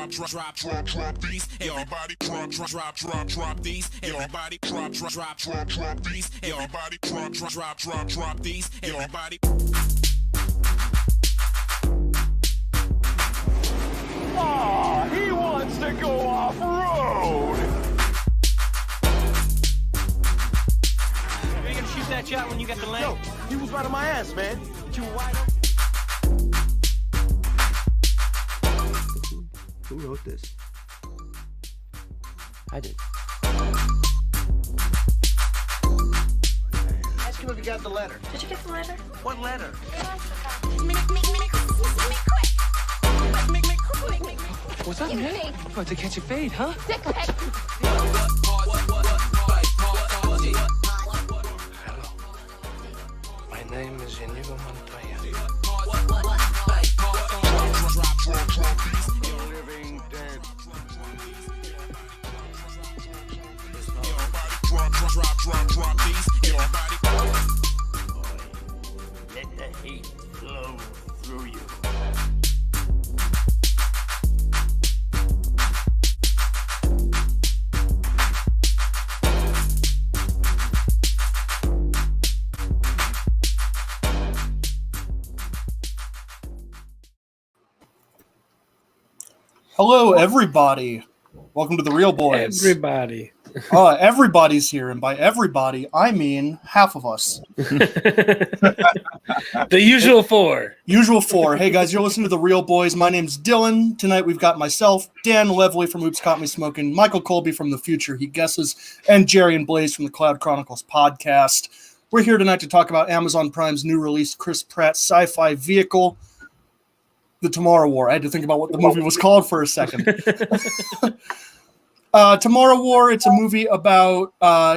drop these. Everybody drop these. Everybody drop these. Everybody drop these. Everybody. He wants to go off-road! Are you gonna shoot that shot when you got the lane? Yo, he was right on my ass, man. But you were wide open. Who wrote this? I did. Ask him if he got the letter. Did you get the letter? What letter? What's up, man? I'm about to catch a fade, huh? Hello. My name is Inigo Montoya. Living dead. Drop these. Everybody. Let the hate flow through you. Hello, everybody. Welcome to the Real Boys. Everybody. Everybody's here, and by everybody, I mean half of us. The usual four. Usual four. Hey, guys, you're listening to the Real Boys. My name's Dylan. Tonight we've got myself, Dan Levely from Oops Caught Me Smoking, Michael Colby from The Future He Guesses, and Jerry and Blaze from the Cloud Chronicles podcast. We're here tonight to talk about Amazon Prime's new release, Chris Pratt sci-fi vehicle, The Tomorrow War. I had to think about what the movie was called for a second. Tomorrow War, it's a movie about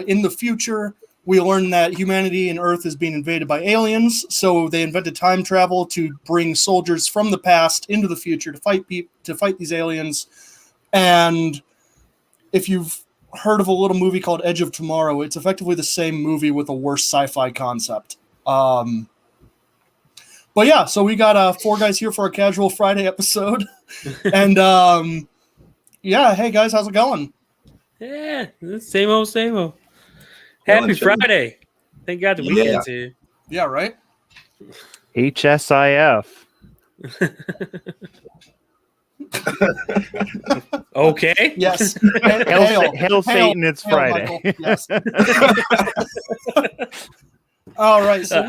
in the future, we learn that humanity and Earth is being invaded by aliens, so they invented time travel to bring soldiers from the past into the future to fight these aliens. And if you've heard of a little movie called Edge of Tomorrow, it's effectively the same movie with a worse sci-fi concept. But yeah, so we got four guys here for our Casual Friday episode. And yeah, hey guys, how's it going? Yeah, same old, same old. Happy Friday. Thank God the weekend's here. Yeah, right? HSIF. Okay. Yes. Hail Satan, it's Friday. Michael. Yes. All right, so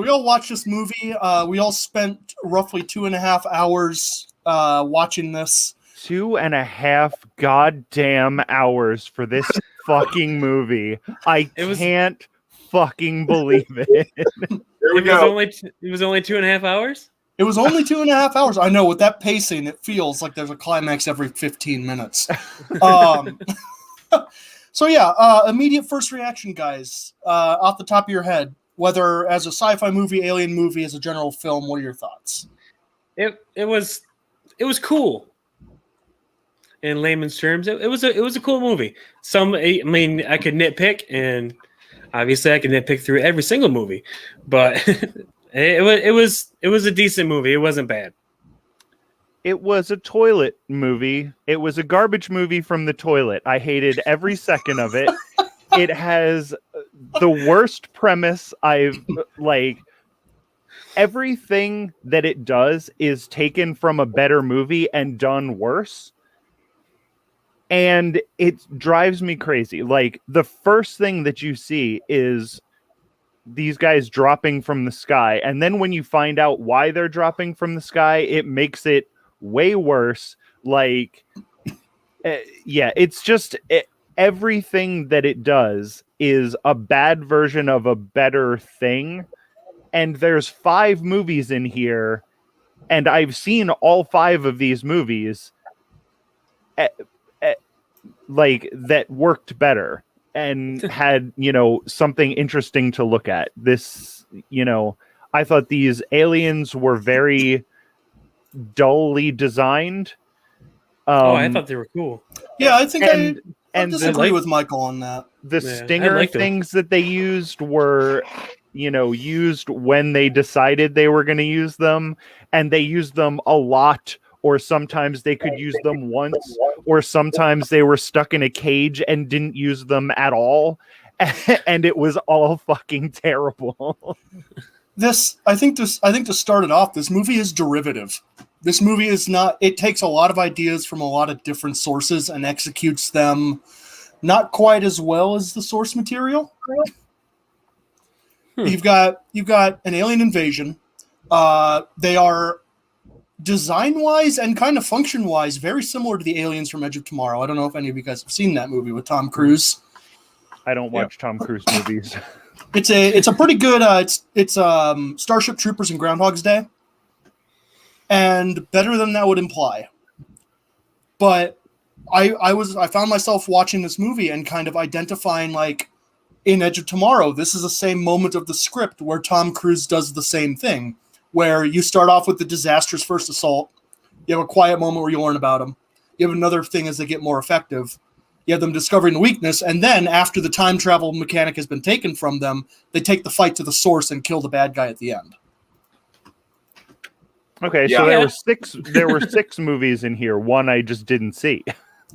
we all watched this movie. We all spent roughly 2.5 hours watching this. 2.5 goddamn hours for this fucking movie. I can't fucking believe it. It was only 2.5 hours? It was only 2.5 hours. I know, with that pacing, it feels like there's a climax every 15 minutes. So yeah, immediate first reaction, guys, off the top of your head, whether as a sci-fi movie, alien movie, as a general film, what are your thoughts? It was cool. In layman's terms, it was a cool movie. I could nitpick, and obviously I could nitpick through every single movie, but it was a decent movie. It wasn't bad. It was a toilet movie. It was a garbage movie from the toilet. I hated every second of it. It has the worst premise everything that it does is taken from a better movie and done worse. And it drives me crazy. Like, the first thing that you see is these guys dropping from the sky. And then when you find out why they're dropping from the sky, it makes it way worse. It's just everything that it does is a bad version of a better thing. And there's 5 movies in here, and I've seen all 5 of these movies that worked better and had, something interesting to look at. This, I thought these aliens were very dully designed. I thought they were cool. Yeah, I think I disagree with Michael on that. The stinger things that they used were, used when they decided they were going to use them, and they used them a lot or sometimes they could use them once, or sometimes they were stuck in a cage and didn't use them at all. And it was all fucking terrible. I think to start it off, this movie is derivative. This movie is not, it takes a lot of ideas from a lot of different sources and executes them not quite as well as the source material. You've got an alien invasion. They are design-wise and kind of function-wise very similar to the aliens from Edge of Tomorrow. I don't know if any of you guys have seen that movie with Tom Cruise. I don't watch Tom Cruise movies. It's a pretty good it's Starship Troopers and Groundhog's Day. And better than that would imply. But I found myself watching this movie and kind of identifying, like, in Edge of Tomorrow, this is the same moment of the script where Tom Cruise does the same thing, where you start off with the disastrous first assault, you have a quiet moment where you learn about them, you have another thing as they get more effective, you have them discovering the weakness, and then after the time travel mechanic has been taken from them, they take the fight to the source and kill the bad guy at the end. Okay, so there were six movies in here. One I just didn't see.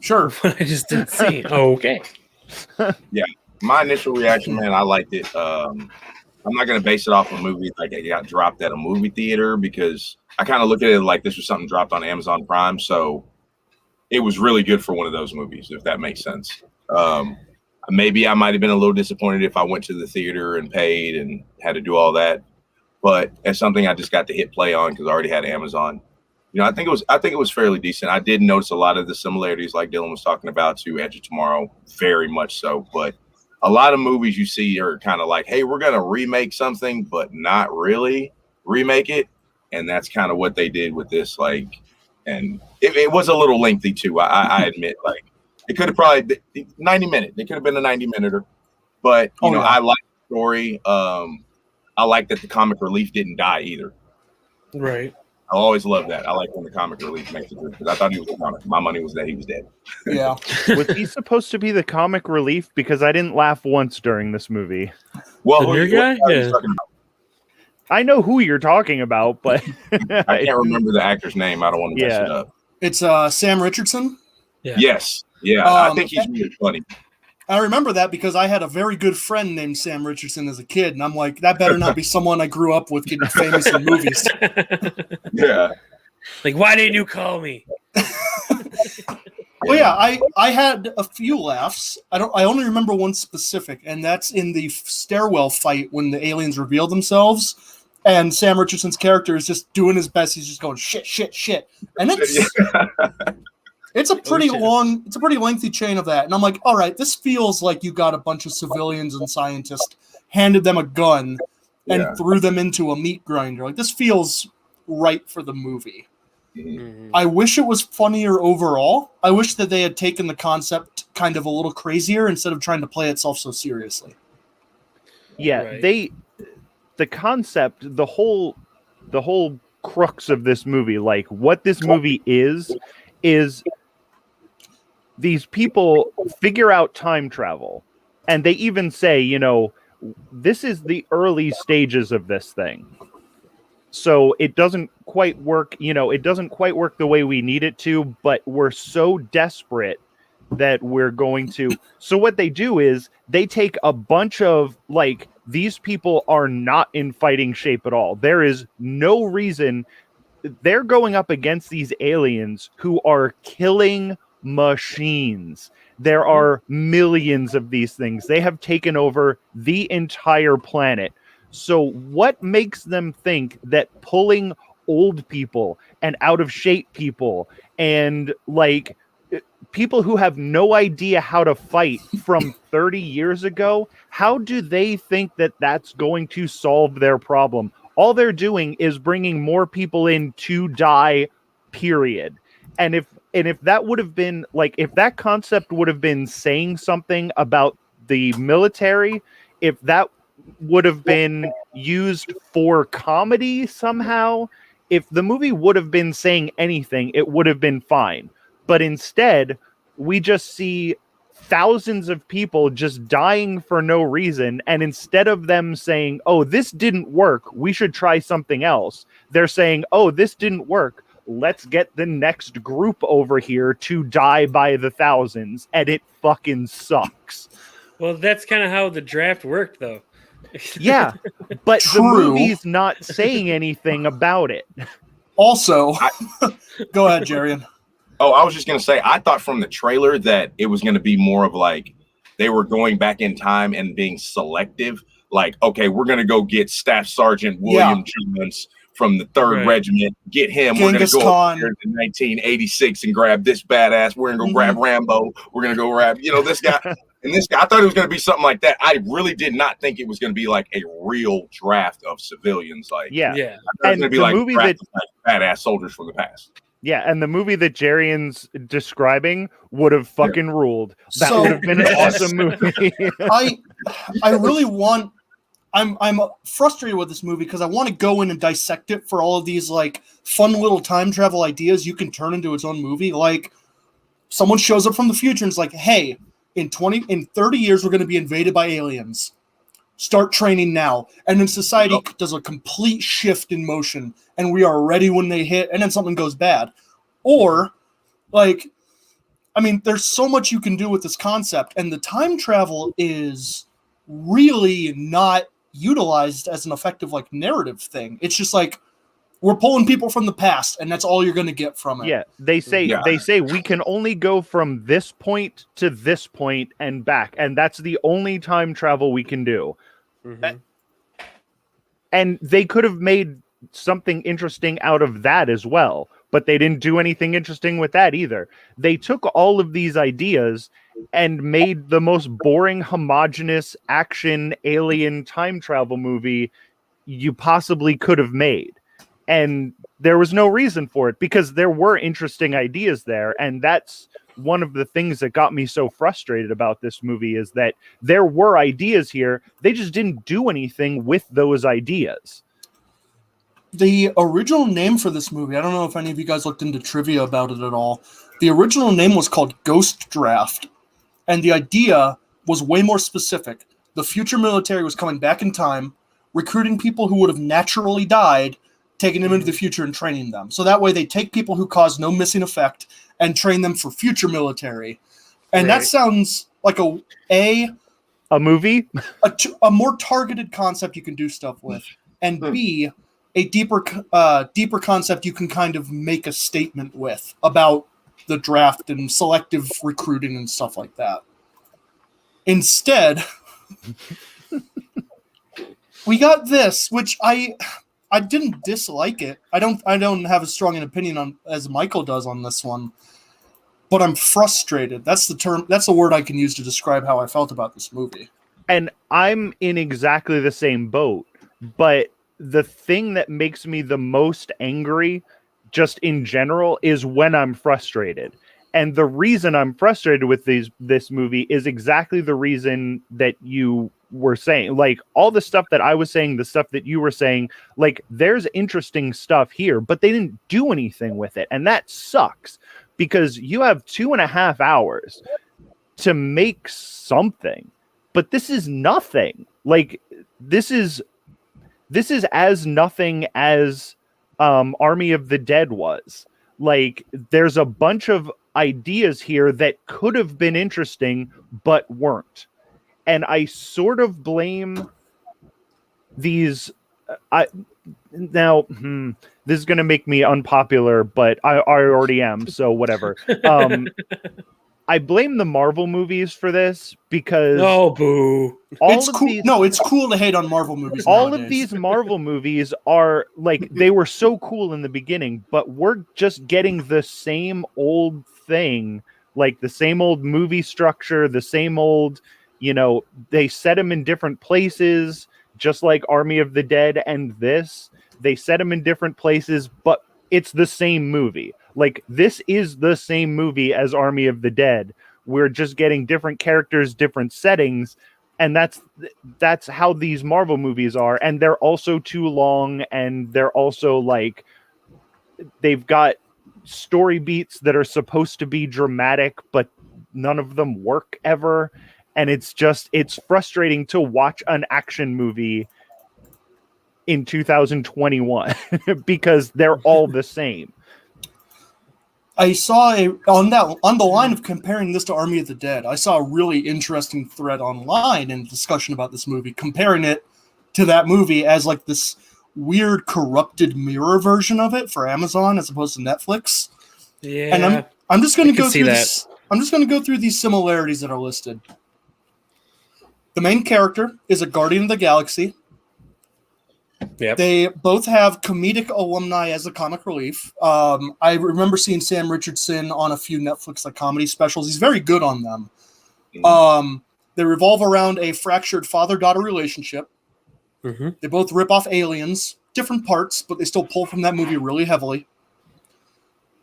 Sure. I just didn't see. Okay. Yeah. My initial reaction, man, I liked it. I'm not going to base it off a movie like it got dropped at a movie theater, because I kind of look at it like this was something dropped on Amazon Prime. So it was really good for one of those movies, if that makes sense. Maybe I might have been a little disappointed if I went to the theater and paid and had to do all that. But it's something I just got to hit play on because I already had Amazon. You know, I think it was fairly decent. I did notice a lot of the similarities, like Dylan was talking about, to Edge of Tomorrow, very much so. But a lot of movies you see are kind of like, hey, we're going to remake something, but not really remake it. And that's kind of what they did with this. Like, and it was a little lengthy too. I admit, like, it could have probably been 90 minutes. It could have been a 90-minute, but you know, I like the story. I like that the comic relief didn't die either. Right. I always love that. I like when the comic relief makes it, because I thought he was a comic. My money was that he was dead. Yeah. Was he supposed to be the comic relief? Because I didn't laugh once during this movie. Well, The new guy? Yeah. I know who you're talking about, but I can't remember the actor's name. I don't want to mess it up. It's Sam Richardson. Yeah. Yes. Yeah. I think he's really funny. I remember that because I had a very good friend named Sam Richardson as a kid, and I'm like, that better not be someone I grew up with getting famous in movies. Yeah. Like, why didn't you call me? Well, yeah, I had a few laughs. I only remember one specific, and that's in the stairwell fight when the aliens reveal themselves, and Sam Richardson's character is just doing his best. He's just going shit, shit, shit, and it's a pretty lengthy chain of that. And I'm like, all right, this feels like you got a bunch of civilians and scientists, handed them a gun, and threw them into a meat grinder. Like, this feels right for the movie. Mm-hmm. I wish it was funnier overall. I wish that they had taken the concept kind of a little crazier instead of trying to play itself so seriously. Yeah, Right. the concept, the whole crux of this movie, like what this movie is these people figure out time travel, and they even say, you know, this is the early stages of this thing. So it doesn't quite work, you know, it doesn't quite work the way we need it to, but we're so desperate that we're going to. So what they do is they take a bunch of, like, these people are not in fighting shape at all. There is no reason. They're going up against these aliens who are killing machines. There are millions of these things. They have taken over the entire planet. So what makes them think that pulling old people and out of shape people and, like, people who have no idea how to fight from 30 years ago, how do they think that that's going to solve their problem? All they're doing is bringing more people in to die, period. And if that would have been, like, if that concept would have been saying something about the military, if that would have been used for comedy somehow, if the movie would have been saying anything, it would have been fine. But instead, we just see thousands of people just dying for no reason. And instead of them saying, oh, this didn't work, we should try something else, they're saying, oh, this didn't work, let's get the next group over here to die by the thousands, and it fucking sucks. Well, that's kind of how the draft worked, though. Yeah, but the True. movie's not saying anything about it. Also, go ahead, Jarian. Oh, I was just gonna say, I thought from the trailer that it was gonna be more of like they were going back in time and being selective. Like, okay, we're gonna go get Staff Sergeant William Jones from the 3rd Regiment. Get him. Genghis We're gonna go Khan. over here to 1986 and grab this badass. We're gonna go grab Rambo. We're gonna go grab, this guy. And this guy, I thought it was gonna be something like that. I really did not think it was gonna be like a real draft of civilians. Like, Yeah. I thought it was gonna be like movie draft of, like, badass soldiers from the past. Yeah, and the movie that Jarian's describing would have fucking ruled. That would have been an awesome movie. I really want. I'm frustrated with this movie because I want to go in and dissect it for all of these like fun little time travel ideas you can turn into its own movie. Like someone shows up from the future and it's like, hey, in 30 years we're going to be invaded by aliens. Start training now. And then society does a complete shift in motion and we are ready when they hit, and then something goes bad. Or, like, I mean, there's so much you can do with this concept, and the time travel is really not utilized as an effective, like, narrative thing. It's just like, we're pulling people from the past, and that's all you're going to get from it. Yeah, they say we can only go from this point to this point and back, and that's the only time travel we can do. Mm-hmm. And they could have made something interesting out of that as well, but they didn't do anything interesting with that either. They took all of these ideas and made the most boring, homogenous action alien time travel movie you possibly could have made. And there was no reason for it because there were interesting ideas there. And that's one of the things that got me so frustrated about this movie, is that there were ideas here. They just didn't do anything with those ideas. The original name for this movie, I don't know if any of you guys looked into trivia about it at all. The original name was called Ghost Draft. And the idea was way more specific. The future military was coming back in time, recruiting people who would have naturally died, taking them into the future and training them. So that way they take people who cause no missing effect and train them for future military. And that sounds like a movie? a more targeted concept you can do stuff with. And B, a deeper concept you can kind of make a statement with about the draft and selective recruiting and stuff like that. Instead, we got this, which I didn't dislike it. I don't have as strong an opinion on as Michael does on this one, but I'm frustrated. That's the word I can use to describe how I felt about this movie. And I'm in exactly the same boat, but the thing that makes me the most angry just in general is when I'm frustrated. And the reason I'm frustrated with this movie is exactly the reason that you were saying. Like, all the stuff that I was saying, the stuff that you were saying, like, there's interesting stuff here, but they didn't do anything with it. And that sucks, because you have 2.5 hours to make something, but this is nothing. Like, this is as nothing as Army of the Dead was. Like, there's a bunch of ideas here that could have been interesting but weren't. And I sort of blame these. This is going to make me unpopular, but I already am, so whatever. I blame the Marvel movies for this because boo. It's cool to hate on Marvel movies. All nowadays. of these Marvel movies are like, they were so cool in the beginning, but we're just getting the same old thing, like the same old movie structure, the same old, they set them in different places, just like Army of the Dead and this. They set them in different places, but it's the same movie. Like, this is the same movie as Army of the Dead. We're just getting different characters, different settings, and that's how these Marvel movies are. And they're also too long, and they're also like, they've got story beats that are supposed to be dramatic, but none of them work ever. And it's frustrating to watch an action movie in 2021 because they're all the same. I saw on the line of comparing this to Army of the Dead. I saw a really interesting thread online and discussion about this movie, comparing it to that movie as like this weird corrupted mirror version of it for Amazon as opposed to Netflix. Yeah, And I'm just going to go through that. this. I'm just going to go through these similarities that are listed. The main character is a Guardian of the Galaxy. Yep. They both have comedic alumni as a comic relief. I remember seeing Sam Richardson on a few Netflix like comedy specials. He's very good on them. They revolve around a fractured father-daughter relationship. Mm-hmm. They both rip off Aliens, different parts, but they still pull from that movie really heavily.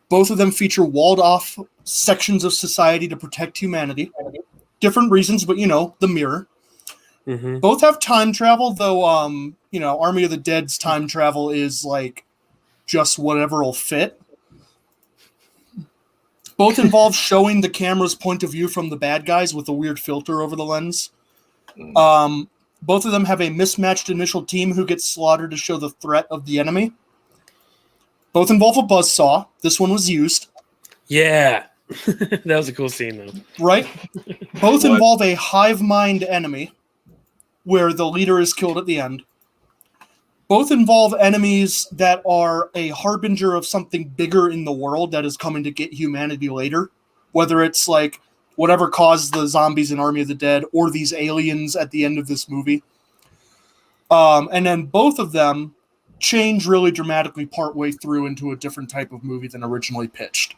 Both of them feature walled-off sections of society to protect humanity. Different reasons, but the mirror. Mm-hmm. Both have time travel, though, Army of the Dead's time travel is like just whatever will fit. Both involve showing the camera's point of view from the bad guys with a weird filter over the lens. Both of them have a mismatched initial team who gets slaughtered to show the threat of the enemy. Both involve a buzzsaw. This one was used. Yeah. That was a cool scene, though. Right? Both involve a hive mind enemy where the leader is killed at the end. Both involve enemies that are a harbinger of something bigger in the world that is coming to get humanity later. Whether it's like whatever caused the zombies in Army of the Dead or these aliens at the end of this movie. And then both of them change really dramatically partway through into a different type of movie than originally pitched.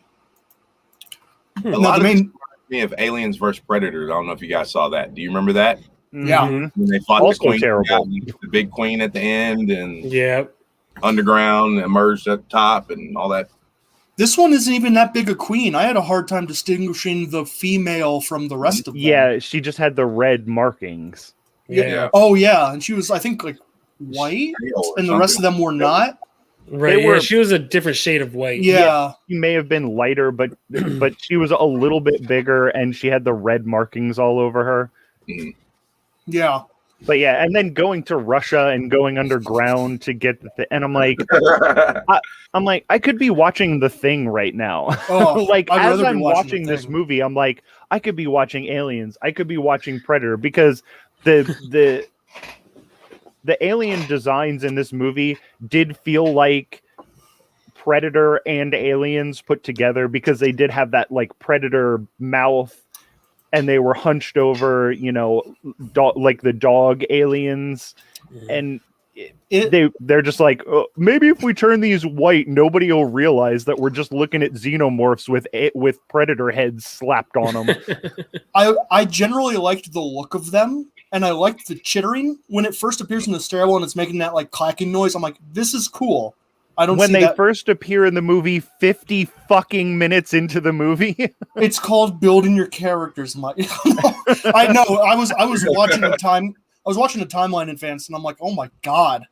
A lot of me of Aliens versus Predators. I don't know if you guys saw that. Do you remember that? Yeah. When they fought Also the queen, terrible. the big queen at the end, and Yep. underground emerged at the top, and all that. This one isn't even that big a queen. I had a hard time distinguishing the female from the rest of them. Yeah, she just had the red markings. Yeah. Oh, yeah. And she was, I think, like white, and the rest of them were not. Right. They were- She was a different shade of white. Yeah. She may have been lighter, but she was a little bit bigger, and she had the red markings all over her. Yeah. But yeah, and then going to Russia and going underground to get and I'm like, I could be watching The Thing right now. Oh, like I'd as rather be I'm watching watching The this Thing. movie, I'm like, I could be watching Aliens, I could be watching Predator, because the alien designs in this movie did feel like Predator and Aliens put together, because they did have that like Predator mouth, and they were hunched over, like the dog aliens, and they're just like, oh, maybe if we turn these white, nobody will realize that we're just looking at xenomorphs with Predator heads slapped on them. I generally liked the look of them, and I liked the chittering when it first appears in the stairwell and it's making that like clacking noise. I'm like, this is cool. I don't when see they that. first appear in the movie 50 fucking minutes into the movie. It's called building your characters, Mike. I know. I was watching a timeline in advance, and I'm like, oh my god.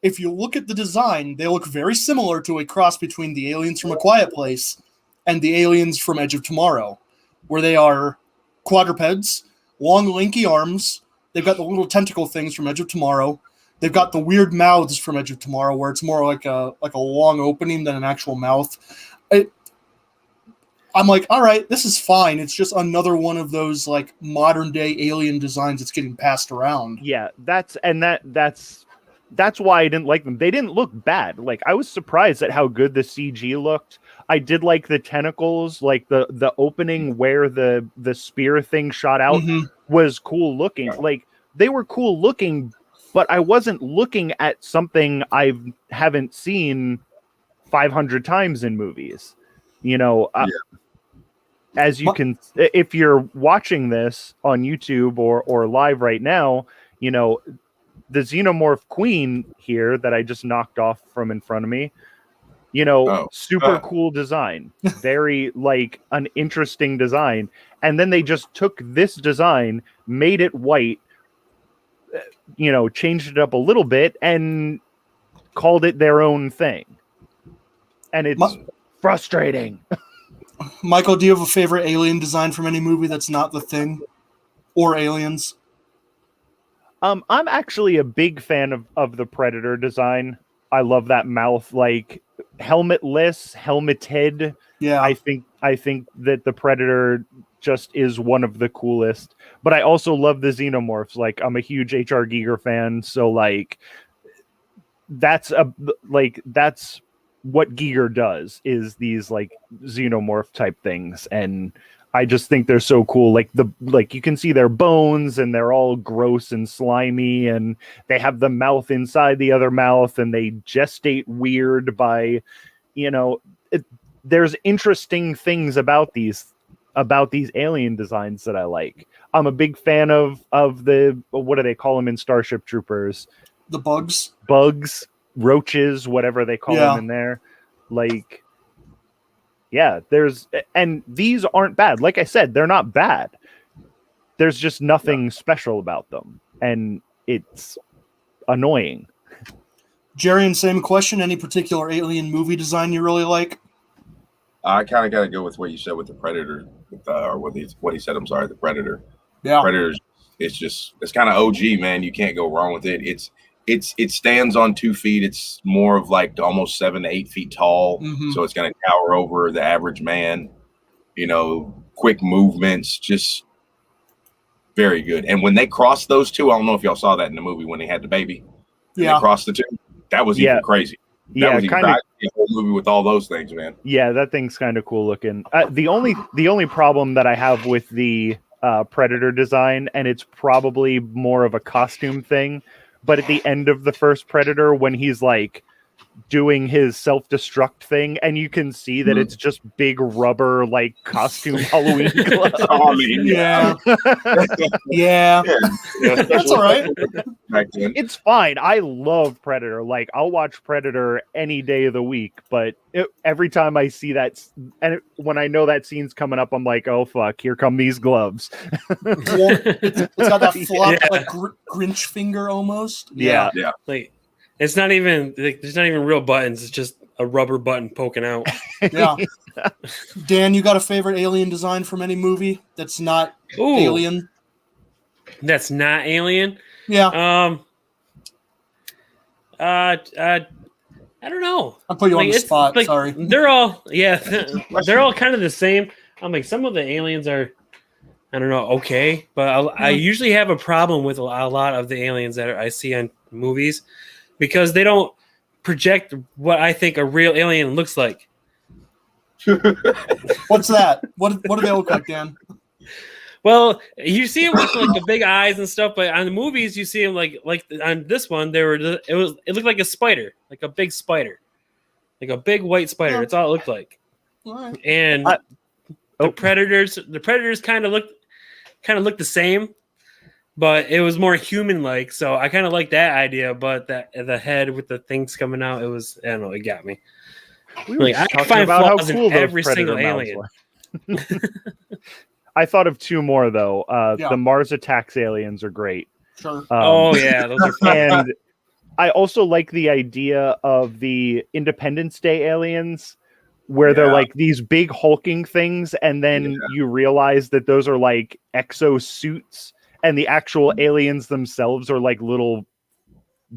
If you look at the design, they look very similar to a cross between the aliens from A Quiet Place and the aliens from Edge of Tomorrow, where they are quadrupeds, long lanky arms. They've got the little tentacle things from Edge of Tomorrow. They've got the weird mouths from Edge of Tomorrow, where it's more like a long opening than an actual mouth. I'm like, all right, this is fine. It's just another one of those like modern day alien designs that's getting passed around. Yeah, that's why I didn't like them. They didn't look bad. Like, I was surprised at how good the CG looked. I did like the tentacles, like the opening where the spear thing shot out was cool looking. Like, they were cool looking, but I wasn't looking at something I haven't seen 500 times in movies. As you can, if you're watching this on YouTube or live right now, the Xenomorph Queen here that I just knocked off from in front of me, super cool design, very like an interesting design. And then they just took this design, made it white, changed it up a little bit and called it their own thing. And it's frustrating. Michael, do you have a favorite alien design from any movie that's not The Thing or Aliens? I'm actually a big fan of the Predator design. I love that mouth, like helmetless, helmeted. Yeah. I think that the Predator just is one of the coolest. But I also love the xenomorphs. Like, I'm a huge H.R. Giger fan, so like that's what Giger does, is these like xenomorph type things, and I just think they're so cool. Like you can see their bones, and they're all gross and slimy, and they have the mouth inside the other mouth, and they gestate weird by, there's interesting things about these alien designs that I like. I'm a big fan of the, what do they call them in Starship Troopers? The bugs, roaches, whatever they call them in there. Like, yeah, and these aren't bad. Like I said, they're not bad. There's just nothing special about them, and it's annoying. Jerry, same question. Any particular alien movie design you really like? I kind of got to go with what you said with the Predator, or what he said. I'm sorry, the Predator. Yeah, Predators. It's kind of OG, man. You can't go wrong with it. It stands on 2 feet. It's more of like almost 7 to 8 feet tall. Mm-hmm. So it's going to tower over the average man. Quick movements, just very good. And when they crossed those two, I don't know if y'all saw that in the movie when they had the baby. They crossed the two. That was even crazy. That was even the whole movie with all those things, man. Yeah, that thing's kind of cool looking. The only problem that I have with the Predator design, and it's probably more of a costume thing, but at the end of the first Predator, when he's like doing his self-destruct thing, and you can see that it's just big rubber like costume Halloween gloves. Yeah. Yeah. That's all right. It's fine. I love Predator. Like, I'll watch Predator any day of the week, but every time I see that, and when I know that scene's coming up, I'm like, oh fuck, here come these gloves. It's got that flop, like Grinch finger almost. Yeah. Like, it's not even like, there's not even real buttons. It's just a rubber button poking out. Yeah. Dan, you got a favorite alien design from any movie that's not Alien? That's not Alien? Yeah. I don't know. I'll put you on the spot. Like, sorry. They're all they're all kind of the same. I'm like, some of the aliens are, I don't know, okay, but I usually have a problem with a lot of the aliens that I see on movies, because they don't project what I think a real alien looks like. What's that? What do they look like, Dan? Well, you see them with like the big eyes and stuff, but on the movies you see them like on this one it looked like a spider, like a big spider, like a big white spider. That's all it looked like. Right. And the predators kind of looked the same, but it was more human-like. So I kind of like that idea. But the head with the things coming out, I don't know, it got me. I find flaws in every single alien. I thought of two more though. The Mars Attacks aliens are great. Sure. Those are fun. And I also like the idea of the Independence Day aliens, where they're like these big hulking things, and then you realize that those are like exosuits, and the actual aliens themselves are like little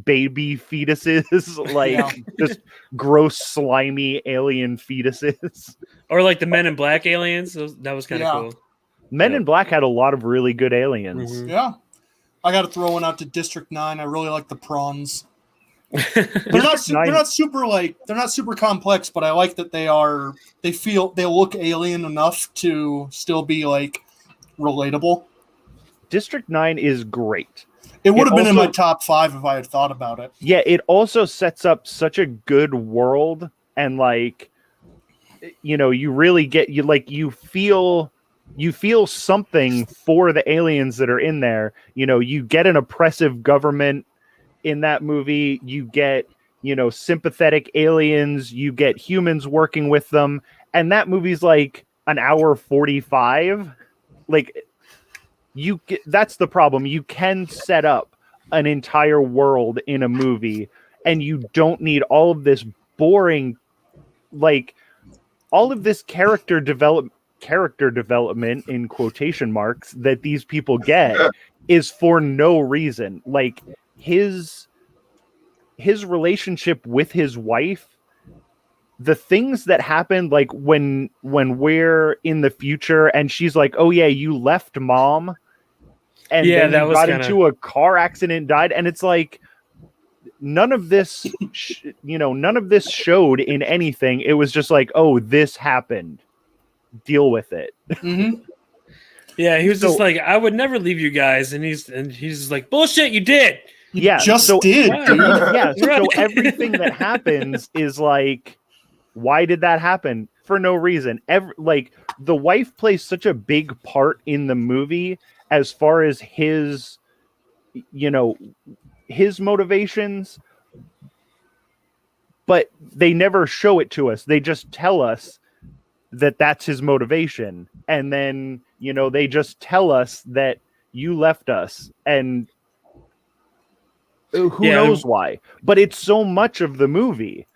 baby fetuses, like just gross, slimy alien fetuses. Or like the Men in Black aliens. That was kind of cool. Men in Black had a lot of really good aliens. Mm-hmm. Yeah. I got to throw one out to District 9. I really like the prawns. They're not super complex, but I like that they look alien enough to still be like relatable. District 9 is great. It would have been in my top 5 if I had thought about it. Yeah, it also sets up such a good world, and like, you really you feel something for the aliens that are in there. You get an oppressive government in that movie. You get, sympathetic aliens. You get humans working with them. And that movie's like an hour 45. Like, that's the problem. You can set up an entire world in a movie, and you don't need all of this boring, like, all of this character development in quotation marks that these people get is for no reason. Like, his his relationship with his wife, the things that happened, like when we're in the future and she's like, "Oh yeah, you left mom," and Yeah, then that you was got kinda- into a car accident, died, and it's like none of this, none of this showed in anything. It was just like, "Oh, this happened. Deal with it." Mhm. Yeah, he was So- just like, I would never leave you guys, and he's just like, bullshit, you did. You Yeah, just so- did, Wow. dude. Yeah, so Right. everything that happens is like, why did that happen? For no reason. Like the wife plays such a big part in the movie as far as his motivations, but they never show it to us. They just tell us that that's his motivation, and then they just tell us that you left us, and who Yeah. knows why, but it's so much of the movie.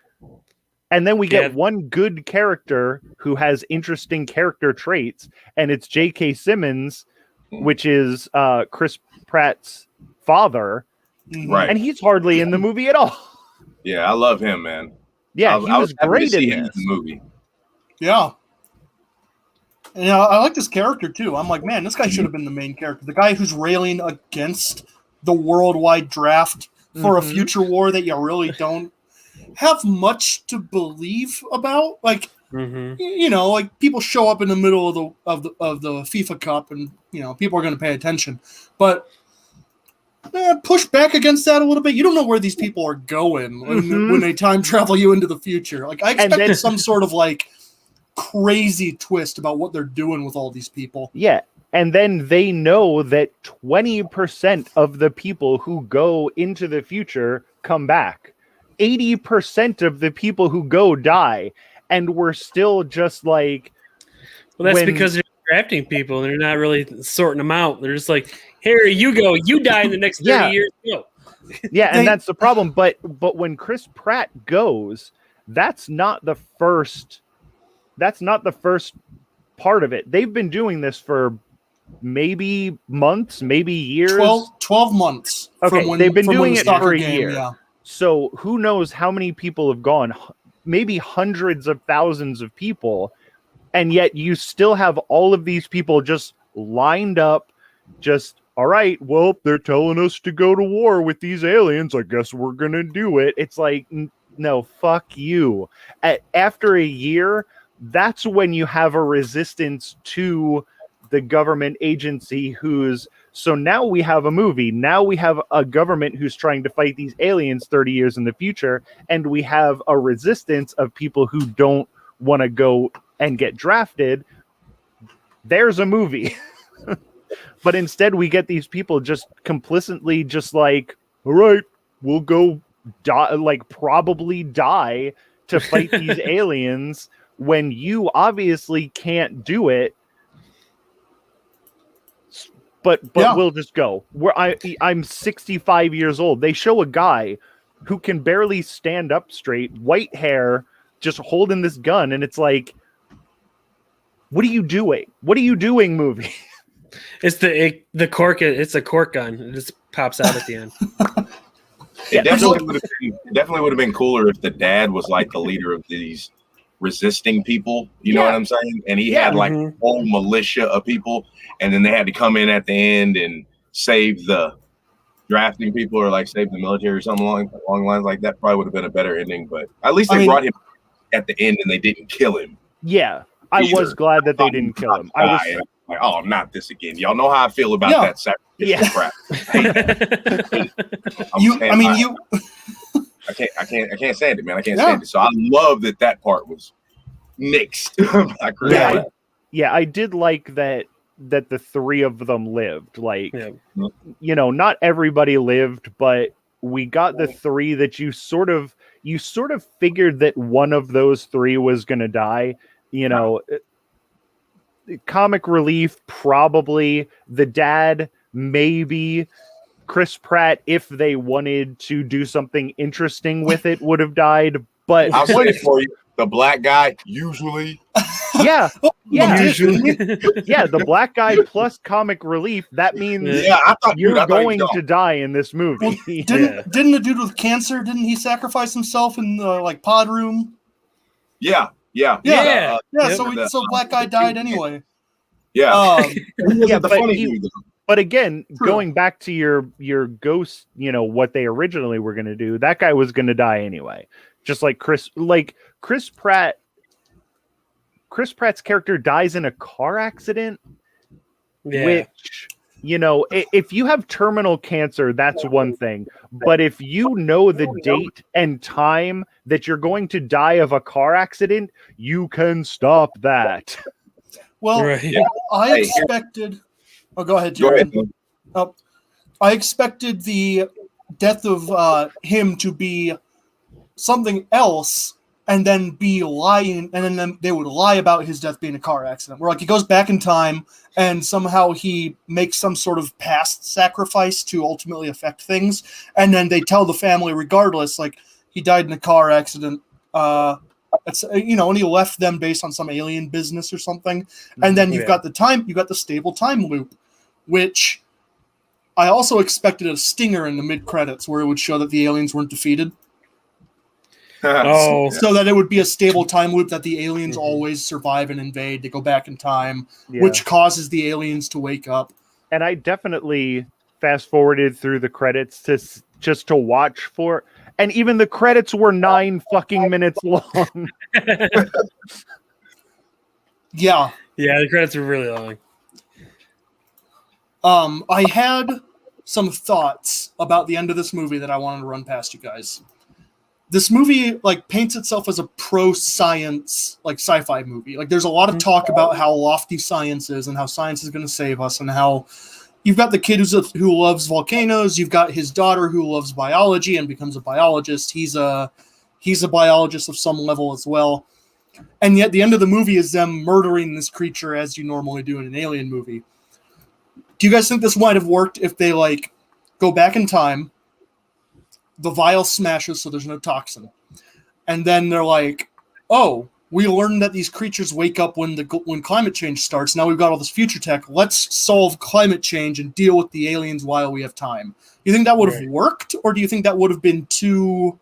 And then we get Yeah. one good character who has interesting character traits, and it's J.K. Simmons, which is Chris Pratt's father, Mhm. Right. and he's hardly in the movie at all. Yeah, I love him, man. Yeah, I he was happy to great see in him this. the movie. Yeah. And I like this character too. I'm like, man, this guy should have been the main character. The guy who's railing against the worldwide draft for a Mhm. future war that you really don't have much to believe about. Like, Mm-hmm. like people show up in the middle of the FIFA Cup, and people are going to pay attention. But push back against that a little bit. You don't know where these people are going when they time travel you into the future. Like, I expected some sort of like crazy twist about what they're doing with all these people. Yeah, and then they know that 20% of the people who go into the future come back. 80% of the people who go die, and we're still just like, Well, that's because they're drafting people and they're not really sorting them out. They're just like, here you go, you die in the next 30 Yeah. years. Go. yeah, and that's the problem. But when Chris Pratt goes, that's not the first part of it. They've been doing this for maybe months, maybe years. 12 months. Okay, from when, they've been from when doing the it soccer for a game, year. Yeah. So who knows how many people have gone, maybe hundreds of thousands of people, and yet you still have all of these people just lined up, just, all right, well, they're telling us to go to war with these aliens. I guess we're going to do it. It's like, no, fuck you. After a year, that's when you have a resistance to the government agency so now we have a movie. Now we have a government who's trying to fight these aliens 30 years in the future, and we have a resistance of people who don't want to go and get drafted. There's a movie. But instead we get these people just complicitly just like, all right, we'll go die, like probably die to fight these aliens when you obviously can't do it. But Yeah. we'll just go. I'm 65 years old. They show a guy who can barely stand up straight, white hair, just holding this gun, and it's like, what are you doing? What are you doing, movie? It's the cork. It's a cork gun. It just pops out at the end. It definitely would have been cooler if the dad was like the leader of these resisting people. You know what I'm saying? And he had like a whole militia of people, and then they had to come in at the end and save the drafting people, or like save the military or something along lines like that. Probably would have been a better ending, but at least they brought him at the end and they didn't kill him. Yeah, I was glad that they didn't kill him. I was like, oh, not this again. Y'all know how I feel about that sacrificial crap. I can't stand it, man. I can't stand it. So I love that part was nixed. I did like that the three of them lived. Like, not everybody lived, but we got the three that you sort of figured that one of those three was going to die. Comic relief, probably. The dad, maybe. Chris Pratt, if they wanted to do something interesting with it, would have died. But I'll say it for you. The black guy, usually. Yeah, yeah, Usually. yeah. The black guy plus comic relief. That means Yeah, I thought you're going gone. to die in this movie. Well, didn't the dude with cancer? Didn't he sacrifice himself in the like pod room? Yeah. Yeah. Yep. So black guy died anyway. Yeah. Yeah, the but funny he- dude, though. But again, True. going back to your ghost, what they originally were going to do, that guy was going to die anyway. Just like Chris Pratt. Chris Pratt's character dies in a car accident, which, if you have terminal cancer, that's one thing. But if you know the date and time that you're going to die of a car accident, you can stop that. Well, Right. I expected. Oh, go ahead, Go Jared. ahead. I expected the death of him to be something else, and then be lying, and then they would lie about his death being a car accident. Where like he goes back in time, and somehow he makes some sort of past sacrifice to ultimately affect things, and then they tell the family regardless, like he died in a car accident. And he left them based on some alien business or something. And then you've got the stable time loop, which I also expected a stinger in the mid credits where it would show that the aliens weren't defeated. Oh, So that it would be a stable time loop that the aliens always survive and invade. They go back in time, Yeah. which causes the aliens to wake up. And I definitely fast forwarded through the credits just to watch for, and even the credits were 9 fucking minutes long. Yeah. yeah, the credits were really long. I had some thoughts about the end of this movie that I wanted to run past you guys. This movie paints itself as a pro-science sci-fi movie. There's a lot of talk about how lofty science is and how science is going to save us, and how you've got the kid who loves volcanoes, you've got his daughter who loves biology and becomes a biologist. He's a biologist of some level as well. And yet the end of the movie is them murdering this creature as you normally do in an alien movie. Do you guys think this might have worked if they go back in time, the vial smashes so there's no toxin, and then they're like, oh, we learned that these creatures wake up when climate change starts. Now we've got all this future tech. Let's solve climate change and deal with the aliens while we have time. You think that would have worked, or do you think that would have been too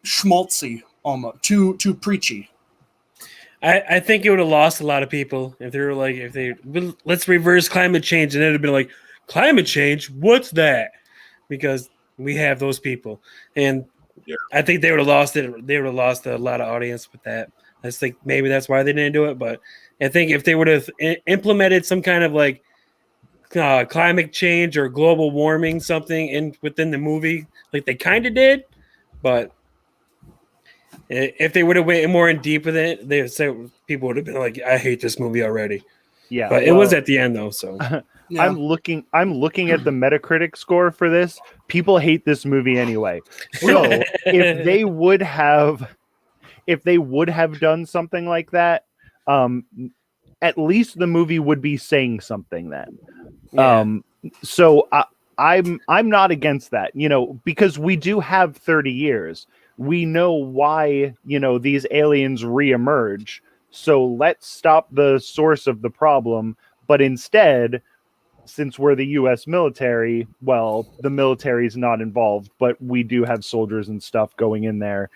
schmaltzy, almost too preachy? I think it would have lost a lot of people if they were let's reverse climate change, and it would have been like, climate change? What's that? Because we have those people, and I think they would have lost it. They would have lost a lot of audience with that. I think maybe that's why they didn't do it. But I think if they would have implemented some kind of climate change or global warming something within the movie, like they kind of did, but if they would have went more in deep with it, they would say people would have been like, "I hate this movie already." Yeah, but it was at the end though. So Yeah. I'm looking at the Metacritic score for this. People hate this movie anyway. So if they would have done something like that, at least the movie would be saying something then. Yeah. So I'm not against that, because we do have 30 years. We know why, these aliens reemerge. So let's stop the source of the problem. But instead, since we're the U.S. military, well, the military is not involved, but we do have soldiers and stuff going in there.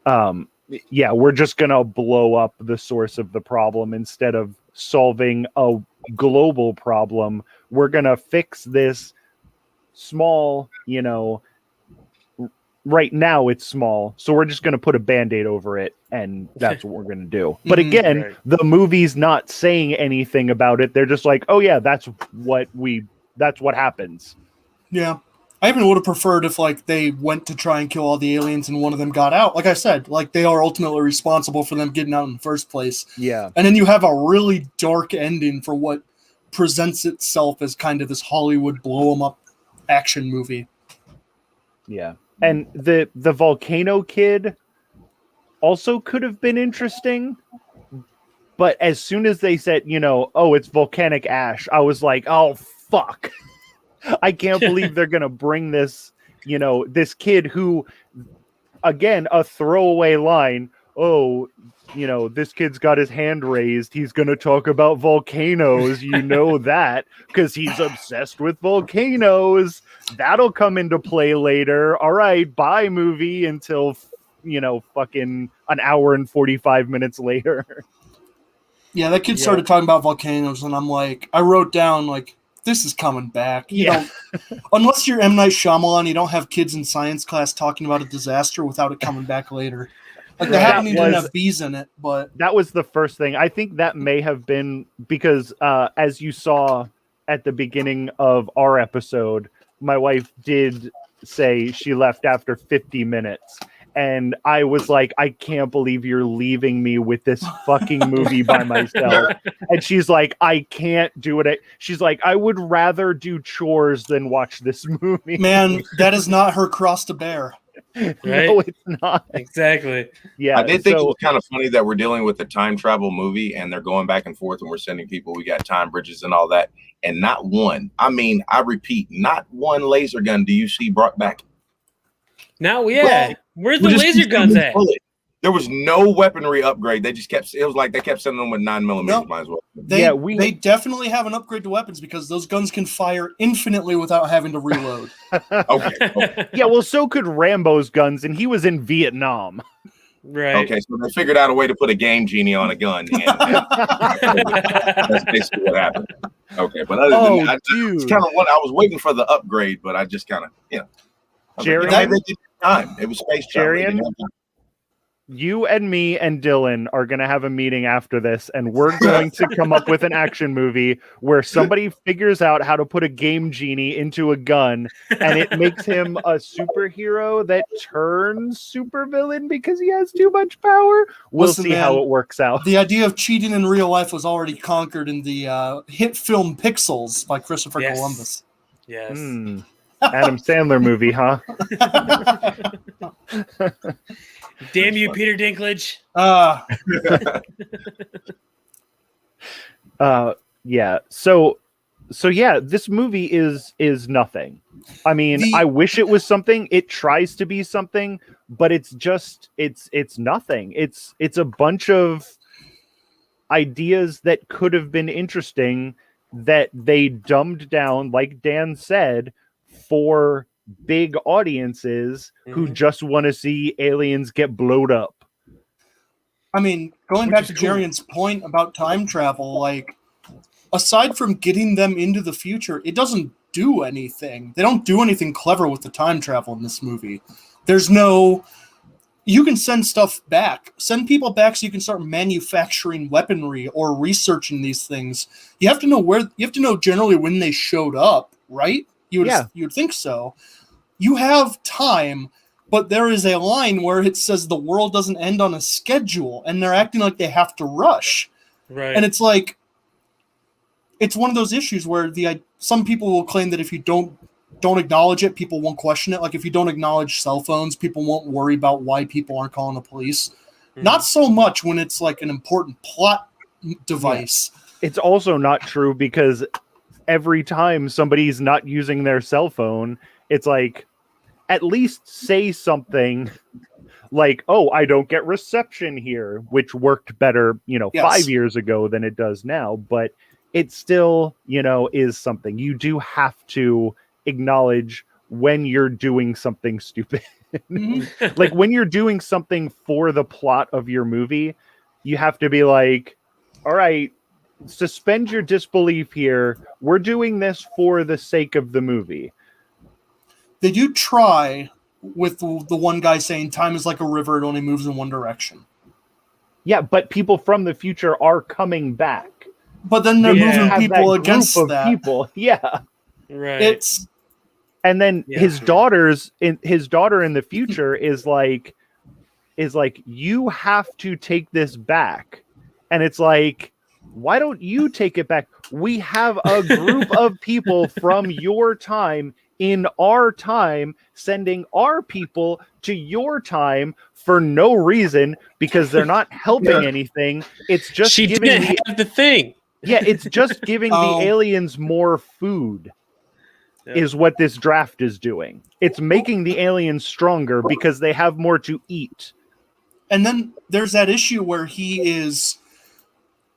We're just going to blow up the source of the problem instead of solving a global problem. We're going to fix this small, right now it's small, so we're just going to put a Band-Aid over it, and that's what we're going to do. But again, Right. the movie's not saying anything about it. They're just like, oh yeah, that's what happens. Yeah. I even would have preferred if they went to try and kill all the aliens and one of them got out. Like I said, they are ultimately responsible for them getting out in the first place. Yeah. And then you have a really dark ending for what presents itself as kind of this Hollywood blow 'em up action movie. Yeah. And the volcano kid also could have been interesting. But as soon as they said, oh, it's volcanic ash, I was like, oh, fuck. I can't believe they're going to bring this, this kid who, again, a throwaway line, oh, this kid's got his hand raised. He's going to talk about volcanoes. You know that because he's obsessed with volcanoes. That'll come into play later. All right, bye movie until, fucking an hour and 45 minutes later. Yeah, that kid started talking about volcanoes, and I'm like, I wrote down, like, this is coming back. You don't, unless you're M. Night Shyamalan, you don't have kids in science class talking about a disaster without it coming back later. Like, The Happening didn't have bees in it, but... That was the first thing. I think that may have been because, as you saw at the beginning of our episode, my wife did say she left after 50 minutes. And I was like, I can't believe you're leaving me with this fucking movie by myself. And she's like, I can't do it. She's like, I would rather do chores than watch this movie. Man, that is not her cross to bear. Right? No, it's not. Exactly. Yeah. I did think it was kind of funny that we're dealing with a time travel movie and they're going back and forth and we're sending people. We got time bridges and all that. And not one, I repeat, not one laser gun do you see brought back. Now, where's the laser guns at? There was no weaponry upgrade. They just kept. It was like they kept sending them with 9mm. No, might as well. They definitely have an upgrade to weapons because those guns can fire infinitely without having to reload. Okay. Yeah, well, so could Rambo's guns, and he was in Vietnam. Right. Okay, so they figured out a way to put a game genie on a gun. And that's basically what happened. Okay, but other than that, it's kind of what I was waiting for the upgrade, but I just kind of, Jerry, time. It was space travel. You and me and Dylan are going to have a meeting after this, and we're going to come up with an action movie where somebody figures out how to put a game genie into a gun, and it makes him a superhero that turns supervillain because he has too much power. We'll see how it works out. The idea of cheating in real life was already conquered in the hit film Pixels by Christopher Columbus. Yes. Adam Sandler movie, huh? Damn you, Peter Dinklage. Yeah. So yeah, this movie is nothing. I mean, I wish it was something. It tries to be something, but it's just it's nothing. It's a bunch of ideas that could have been interesting that they dumbed down, like Dan said, for big audiences who just want to see aliens get blowed up. I mean, going back to Jarian's point about time travel, like, aside from getting them into the future, it doesn't do anything. They don't do anything clever with the time travel in this movie. There's no... You can send stuff back. Send people back so you can start manufacturing weaponry or researching these things. You have to know where... You have to know generally when they showed up, right? You would think so. You have time, but there is a line where it says the world doesn't end on a schedule, and they're acting like they have to rush. Right. And it's like, it's one of those issues where some people will claim that if you don't acknowledge it, people won't question it. Like if you don't acknowledge cell phones, people won't worry about why people aren't calling the police. Not so much when it's like an important plot device. Yeah. It's also not true because every time somebody's not using their cell phone, it's like, at least say something like, oh, I don't get reception here, which worked better, 5 years ago than it does now. But it still, is something. You do have to acknowledge when you're doing something stupid. Like when you're doing something for the plot of your movie, you have to be like, all right, suspend your disbelief here. We're doing this for the sake of the movie. They do try with the one guy saying time is like a river, it only moves in one direction. Yeah, but people from the future are coming back. But then they're moving people against that. People. Yeah. Right. And then his daughter in the future is like, you have to take this back. And it's like, why don't you take it back? We have a group of people from your time in our time sending our people to your time for no reason because they're not helping anything. It's just didn't have the thing. Yeah, it's just giving the aliens more food. Is what this draft is doing. It's making the aliens stronger because they have more to eat. And then there's that issue where he is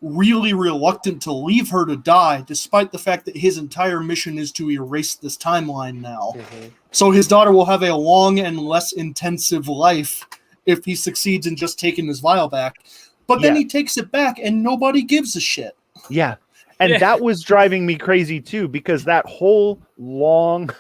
really reluctant to leave her to die, despite the fact that his entire mission is to erase this timeline now. So his daughter will have a long and less intensive life if he succeeds in just taking his vial back. But then he takes it back and nobody gives a shit. Yeah. And that was driving me crazy too, because that whole long,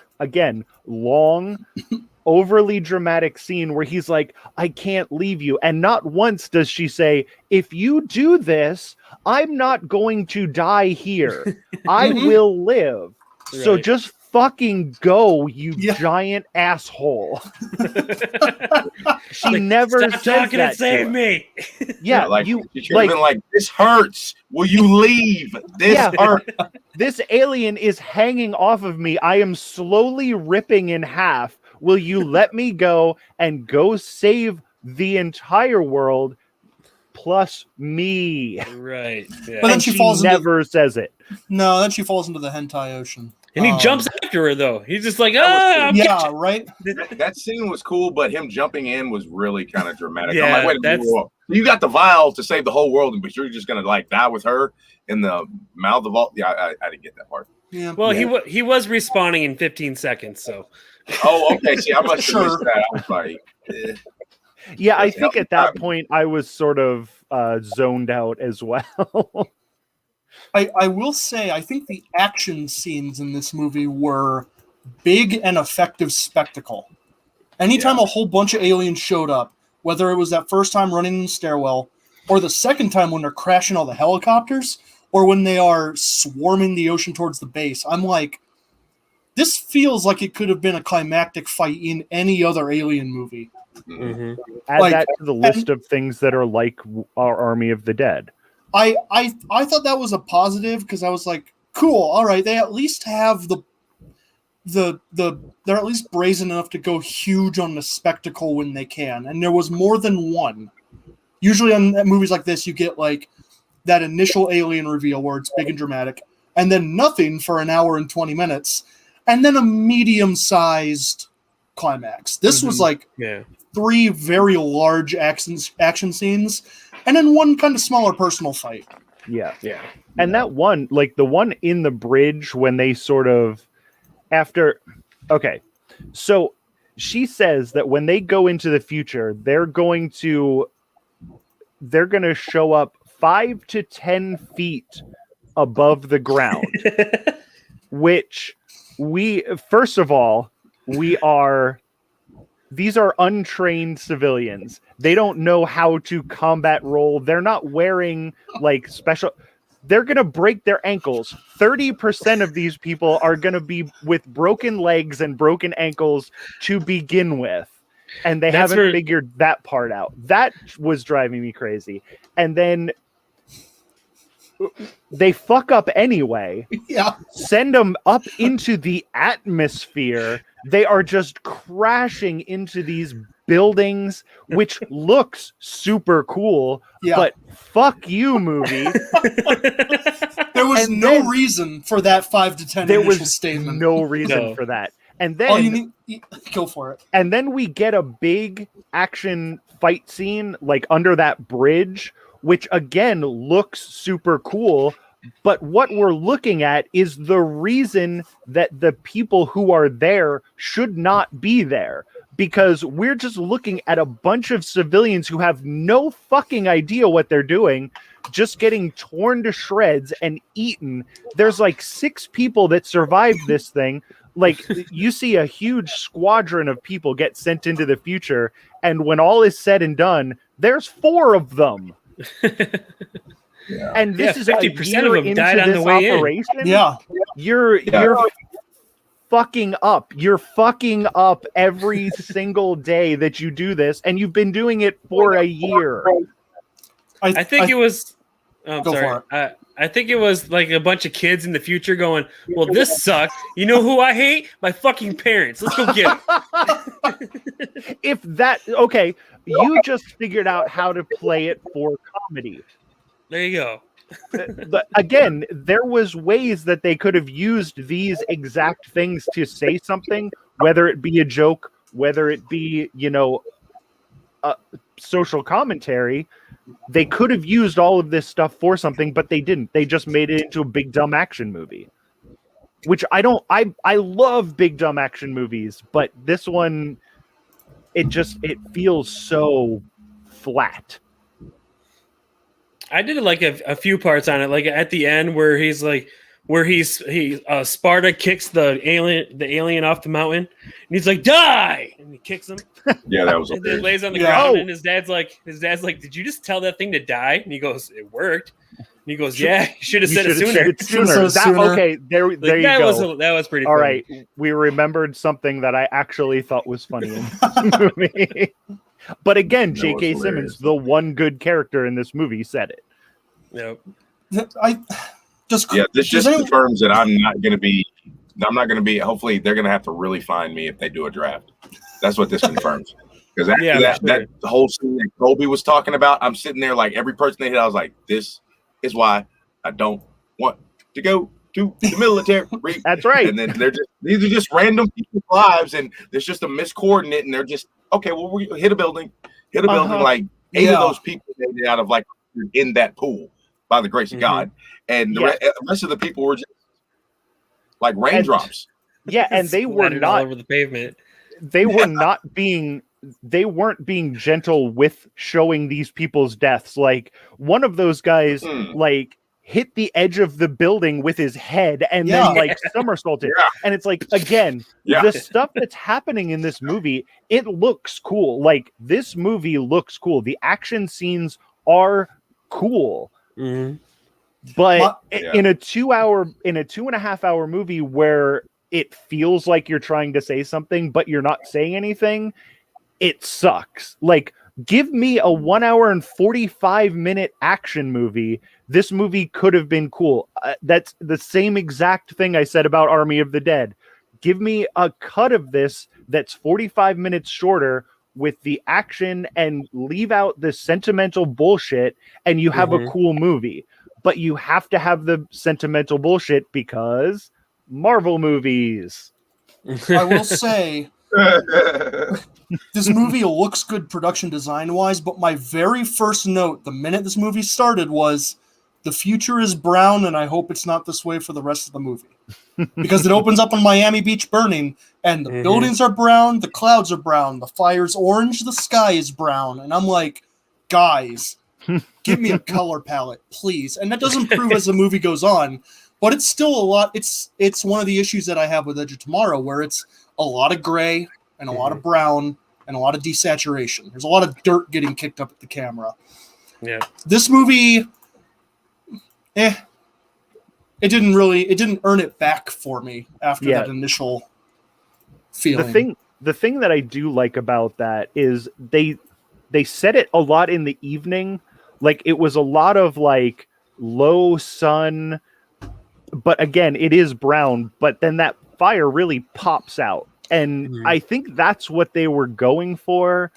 overly dramatic scene where he's like, I can't leave you. And not once does she say, if you do this, I'm not going to die here. I will live. Right. So just fucking go, you giant asshole. She like, never says talking that and save me. Yeah, like you should have been like, this hurts. Will you leave? This hurts. This alien is hanging off of me. I am slowly ripping in half. Will you let me go and go save the entire world plus me? Right. Yeah. But then she falls never says it. No, then she falls into the hentai ocean. And he jumps after her, though. He's just like, right? That scene was cool, but him jumping in was really kind of dramatic. Yeah, I'm like, wait a minute, you got the vial to save the whole world, but you're just going to like die with her in the mouth of all. Yeah, I didn't get that part. Yeah. Well, he was respawning in 15 seconds, so. Oh, okay. See, I must have missed that. I was like, yeah, I think at that point I was sort of zoned out as well. I will say, I think the action scenes in this movie were big and effective spectacle. Anytime a whole bunch of aliens showed up, whether it was that first time running in the stairwell, or the second time when they're crashing all the helicopters, or when they are swarming the ocean towards the base, I'm like, this feels like it could have been a climactic fight in any other Alien movie. Mm-hmm. Add that to the list of things that are like our Army of the Dead. I thought that was a positive because I was like, cool, all right, they at least have they're at least brazen enough to go huge on the spectacle when they can. And there was more than one. Usually on movies like this, you get like that initial alien reveal where it's big and dramatic, and then nothing for an hour and 20 minutes, and then a medium-sized climax. This was like 3 very large action scenes, and then one kind of smaller personal fight. Yeah. And that one, like the one in the bridge when they sort of so she says that when they go into the future, they're going to show up 5 to 10 feet above the ground, which first of all, these are untrained civilians. They don't know how to combat roll. They're not wearing like special. They're going to break their ankles. 30% of these people are going to be with broken legs and broken ankles to begin with. And they haven't figured that part out. That was driving me crazy. And then they fuck up anyway. Yeah. Send them up into the atmosphere. They are just crashing into these buildings, which looks super cool. Yeah. But fuck you, movie. There was no reason for that 5 to 10 initial statement. No reason for that. And then go for it. And then we get a big action fight scene like under that bridge, which again looks super cool. But what we're looking at is the reason that the people who are there should not be there. Because we're just looking at a bunch of civilians who have no fucking idea what they're doing, just getting torn to shreds and eaten. There's like 6 people that survived this thing. Like, you see a huge squadron of people get sent into the future, and when all is said and done, there's 4 of them. Yeah. And this is 50% of them died on the way operation. in. Yeah. You're fucking up. You're fucking up every single day that you do this, and you've been doing it for a year. I think it was. Go sorry. for it. I think it was like a bunch of kids in the future going, well, this sucks. You know who I hate? My fucking parents. Let's go get them. You just figured out how to play it for comedy. There you go. But again, there was ways that they could have used these exact things to say something, whether it be a joke, whether it be, social commentary. They could have used all of this stuff for something, but they didn't. They just made it into a big dumb action movie. Which I love big dumb action movies, but this one, it feels so flat. I did like a few parts on it, like at the end where Sparta kicks the alien off the mountain, and he's like, "Die!" and he kicks him. Yeah, that was. And then lays on the ground, and his dad's like, "Did you just tell that thing to die?" And he goes, "It worked." And he goes, "Yeah, you should have said it sooner." Okay, there you go. That was pretty. All funny. right, we remembered something that I actually thought was funny in this movie. But again, J.K. Simmons, the one good character in this movie, said it. Yep. This just confirms that I'm not going to be. Hopefully, they're going to have to really find me if they do a draft. That's what this confirms. Because after that whole scene that Colby was talking about, I'm sitting there like every person they hit, I was like, this is why I don't want to go to the military. That's right. And then these are just random people's lives, and there's just a miscoordinate, and they're just okay. Well, we hit a building. Like 8 of those people made it out of like in that pool by the grace of God, and the rest of the people were just like raindrops. And they were not all over the pavement. They were not being. They weren't being gentle with showing these people's deaths. Like one of those guys, like hit the edge of the building with his head and then like somersaulted. And it's like, again, the stuff that's happening in this movie, it looks cool. Like this movie looks cool. The action scenes are cool. But in a 2.5 hour movie where it feels like you're trying to say something, but you're not saying anything, it sucks. Like, give me a 1 hour and 45 minute action movie. This movie could have been cool. That's the same exact thing I said about Army of the Dead. Give me a cut of this that's 45 minutes shorter with the action and leave out the sentimental bullshit, and you have a cool movie. But you have to have the sentimental bullshit because Marvel movies. I will say, this movie looks good production design wise, but my very first note the minute this movie started was, the future is brown, and I hope it's not this way for the rest of the movie. Because it opens up on Miami Beach burning, and the buildings are brown, the clouds are brown, the fire's orange, the sky is brown. And I'm like, guys, give me a color palette, please. And that doesn't prove as the movie goes on, but it's still a lot. It's one of the issues that I have with Edge of Tomorrow, where it's a lot of gray and a lot of brown and a lot of desaturation. There's a lot of dirt getting kicked up at the camera. Yeah. This movie, it didn't earn it back for me after that initial feeling. The thing that I do like about that is they set it a lot in the evening. Like it was a lot of like low sun, but again, it is brown, but then that fire really pops out. And I think that's what they were going for.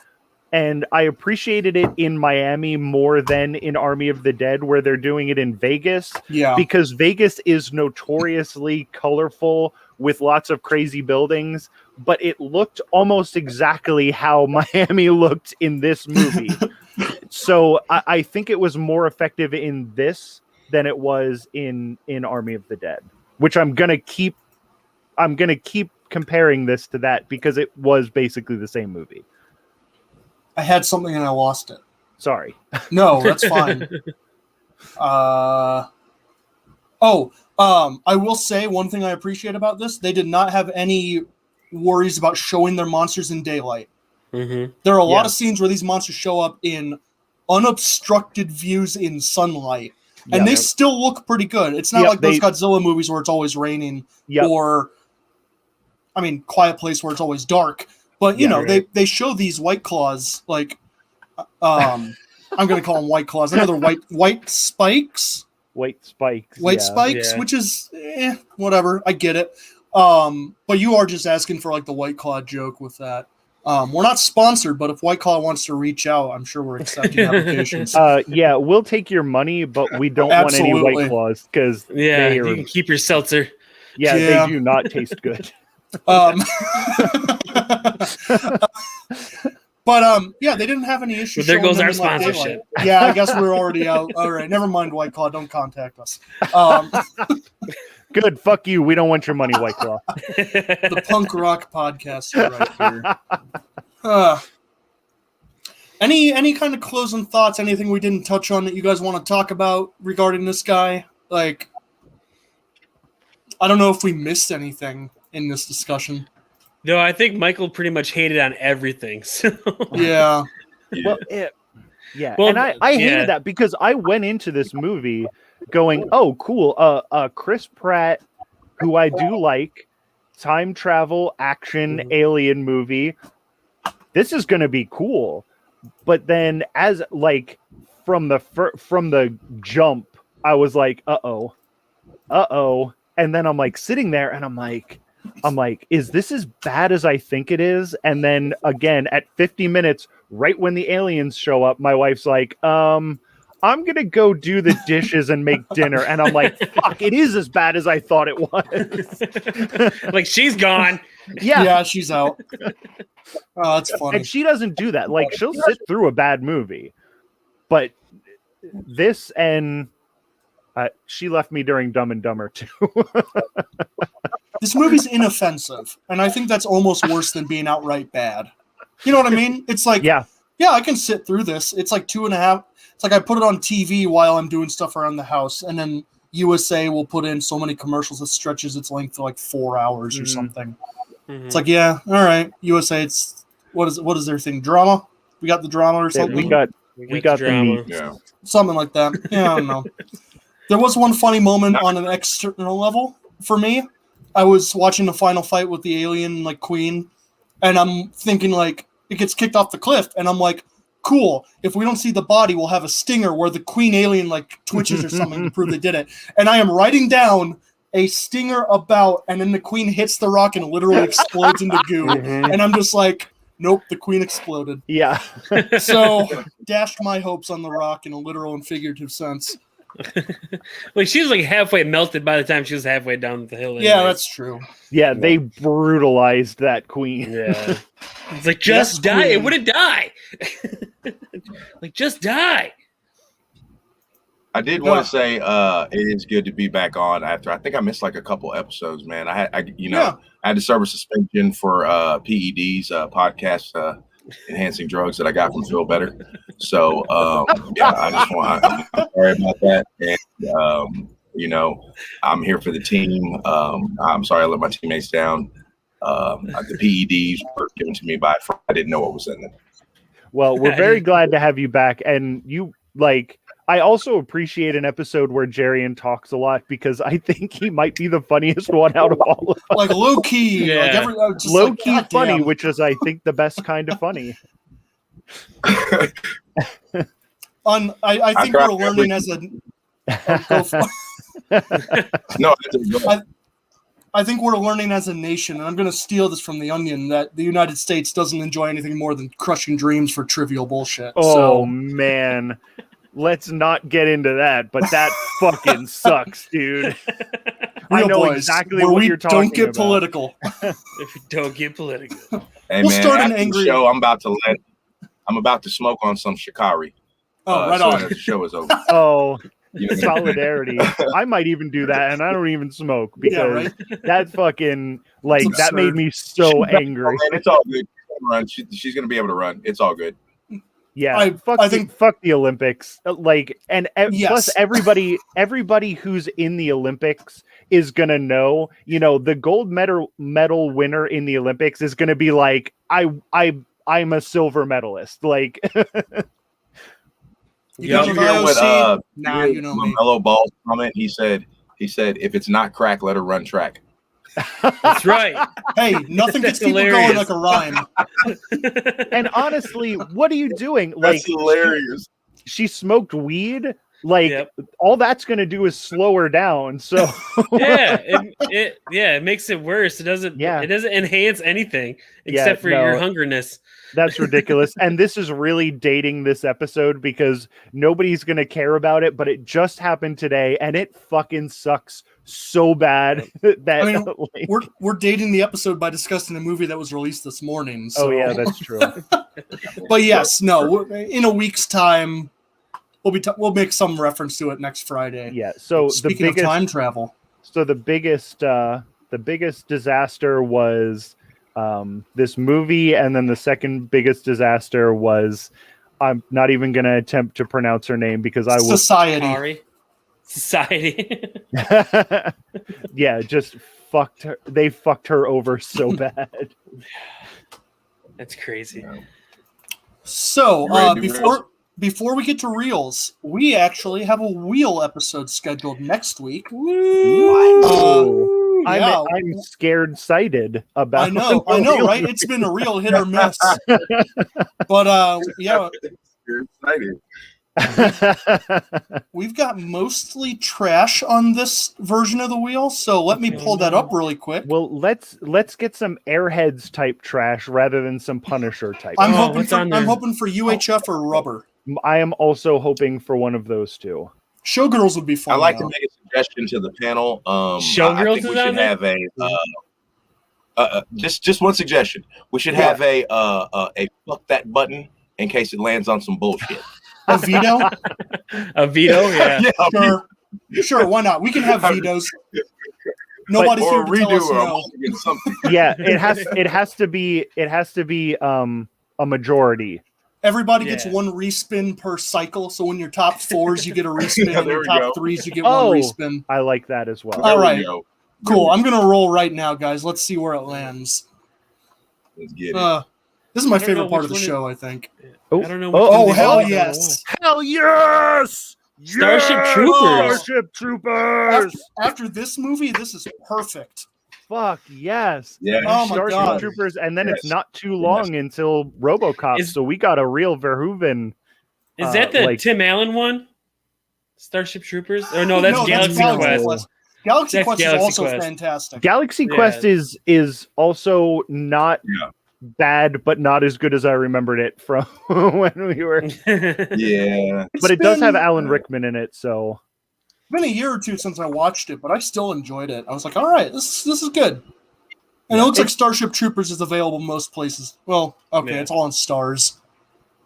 And I appreciated it in Miami more than in Army of the Dead, where they're doing it in Vegas. Yeah. Because Vegas is notoriously colorful with lots of crazy buildings, but it looked almost exactly how Miami looked in this movie. So I think it was more effective in this than it was in Army of the Dead, which I'm gonna keep comparing this to that because it was basically the same movie. I had something and I lost it. Sorry. No, that's fine. I will say one thing I appreciate about this. They did not have any worries about showing their monsters in daylight. There are a lot of scenes where these monsters show up in unobstructed views in sunlight. And they still look pretty good. It's not like those Godzilla movies where it's always raining or, Quiet Place where it's always dark. But, they show these White Claws, like, I'm going to call them White Claws. I know they're white spikes. White spikes. Which is, whatever. I get it. But you are just asking for, like, the White Claw joke with that. We're not sponsored, but if White Claw wants to reach out, I'm sure we're accepting applications. We'll take your money, but we don't want any White Claws because you can keep your seltzer. They do not taste good. But yeah, they didn't have any issues. But there showing goes them our in, like, sponsorship. daylight. Yeah, I guess we're already out. All right, never mind. White Claw, don't contact us. Good. Fuck you. We don't want your money, White Claw. The punk rock podcast right here. Any kind of closing thoughts? Anything we didn't touch on that you guys want to talk about regarding this guy? Like, I don't know if we missed anything in this discussion. No, I think Michael pretty much hated on everything. So. Yeah. Well, yeah. Well, and I hated that because I went into this movie going, oh, cool. Chris Pratt, who I do like, time travel, action, alien movie. This is going to be cool. But then as like from the jump, I was like, uh-oh. And then I'm like sitting there and I'm like, is this as bad as I think it is? And then again, at 50 minutes, right when the aliens show up, my wife's like, I'm going to go do the dishes and make dinner. And I'm like, fuck, it is as bad as I thought it was. Like, she's gone. Yeah, she's out. Oh, that's funny. And she doesn't do that. Like, she'll sit through a bad movie. But this and she left me during Dumb and Dumber too. This movie's inoffensive, and I think that's almost worse than being outright bad. You know what I mean? It's like, yeah, I can sit through this. It's like 2.5. It's like I put it on TV while I'm doing stuff around the house, and then USA will put in so many commercials that stretches its length to like 4 hours or something. Mm-hmm. It's like, yeah, all right, USA. It's what is their thing? Drama? We got the drama or something. We got the drama. Yeah. Something like that. Yeah, I don't know. There was one funny moment on an external level for me. I was watching the final fight with the alien, like, queen, and I'm thinking, like, it gets kicked off the cliff, and I'm like, cool. If we don't see the body, we'll have a stinger where the queen alien, like, twitches or something to prove they did it. And I am writing down a stinger about, and then the queen hits the rock and literally explodes into goo. And I'm just like, nope, the queen exploded. Yeah. So, dashed my hopes on the rock in a literal and figurative sense. Like, she was like halfway melted by the time she was halfway down the hill. Yeah, that's true. Yeah, they brutalized that queen. Yeah. It's like, just die. It wouldn't die. Like, just die. I did want to say it is good to be back on after. I think I missed like a couple episodes, man. I had to serve a suspension for PEDs, podcast enhancing drugs that I got from Feel Better. So I'm sorry about that. And I'm here for the team. I'm sorry I let my teammates down. The PEDs were given to me by I didn't know what was in them. Well, we're very glad to have you back. And I also appreciate an episode where Jarian talks a lot because I think he might be the funniest one out of all of us. Like low key, yeah. Low key funny, which is, I think, the best kind of funny. I think we're learning as a. No, I think we're learning as a nation, and I'm going to steal this from The Onion, that the United States doesn't enjoy anything more than crushing dreams for trivial bullshit. Oh, man. Let's not get into that, but that fucking sucks, dude. I know boys, exactly what you're talking about. Don't get political. If you don't get political. Hey, we'll man, start an after angry the show. I'm about to smoke on some Shikari. Right so on. that the show is over. Oh, solidarity. I might even do that, and I don't even smoke because that fucking that made me so angry. Man, it's all good. She's gonna be able to run. It's all good. Yeah, I think fuck the Olympics. Plus everybody who's in the Olympics is gonna know. The gold medal winner in the Olympics is gonna be like, I'm a silver medalist. Like, Did you hear what Mellow Ball's comment? He said, if it's not crack, let her run track. That's right. Hey, nothing gets people going like a rhyme. And honestly, what are you doing? That's hilarious. She smoked weed. All that's going to do is slow her down. So it makes it worse. It doesn't enhance anything except for your hungerness. That's ridiculous. And this is really dating this episode because nobody's going to care about it, but it just happened today and it fucking sucks so bad that we're dating the episode by discussing a movie that was released this morning. So. Oh yeah, that's true. But yes, no. In a week's time, we'll make some reference to it next Friday. Yeah. So Speaking of time travel, so the biggest disaster was this movie, and then the second biggest disaster was, I'm not even going to attempt to pronounce her name because I will. Society. Yeah, just fucked her. They fucked her over so bad. That's crazy. So You ready to do before we get to reels, we actually have a wheel episode scheduled next week. Woo! Yeah. I'm scared sighted about. I know, right? It's been a real hit or miss. But yeah, You're excited. we've got mostly trash on this version of the wheel, so let me pull that up really quick. Well, let's get some Airheads type trash rather than some Punisher type. I'm what's on there? hoping for UHF or rubber. I am also hoping for one of those two. Showgirls would be fun. I'd like to though. make a suggestion to the panel. I Showgirls think is we should on there? have just one suggestion. We should have a fuck that button in case it lands on some bullshit. A veto? A veto, yeah. Sure, why not? We can have vetoes. Nobody's here to tell us no. Yeah, it has to be a majority. Everybody gets one respin per cycle, so when your top fours, you get a respin, and your top threes, you get Oh, one respin. I like that as well. All right, cool. I'm gonna roll right now, guys. Let's see where it lands. Let's get it. This is my I don't favorite know part which of the one show, I think. Oh, I don't know. Oh, hell yes! Hell yes! Starship Troopers. Starship Troopers. After this movie, this is perfect. Fuck yes! Yeah. Oh my Starship god! Troopers, and then it's not too long until RoboCop, so we got a real Verhoeven. Is that the Tim Allen one? Starship Troopers? Or no, that's Galaxy Quest. Galaxy That's Quest is Galaxy also Quest. fantastic. Galaxy Quest is also not bad, but not as good as I remembered it from when we were. Yeah. But it does have Alan Rickman in it, so. It's been a year or two since I watched it, but I still enjoyed it. I was like, all right, this is good. And it looks like Starship Troopers is available most places. Well, okay, it's all on Stars.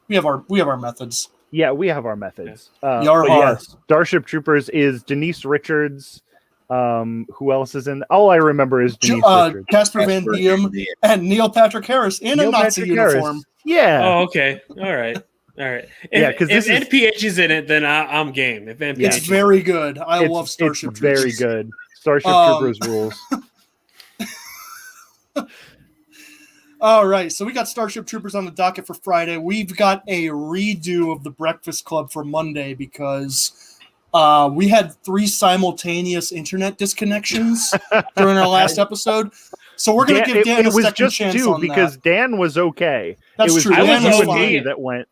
We have our methods. Yeah, we have our methods. Yar But har. yes, Starship Troopers is Denise Richards. Who else is in? All I remember is Denise Richards. Casper Van Diem and Neil Patrick Harris in a Nazi uniform. Yeah. Oh, okay. All right. If NPH is in it, then I'm game. If NPH It's very good. I love Starship it's Troopers. very good. Starship Troopers rules. All right, so we got Starship Troopers on the docket for Friday. We've got a redo of The Breakfast Club for Monday because we had 3 simultaneous internet disconnections during our last episode. So we're going to give Dan a second chance on because that. Dan was okay. That's it was true. just Dan you was and fine. me that went.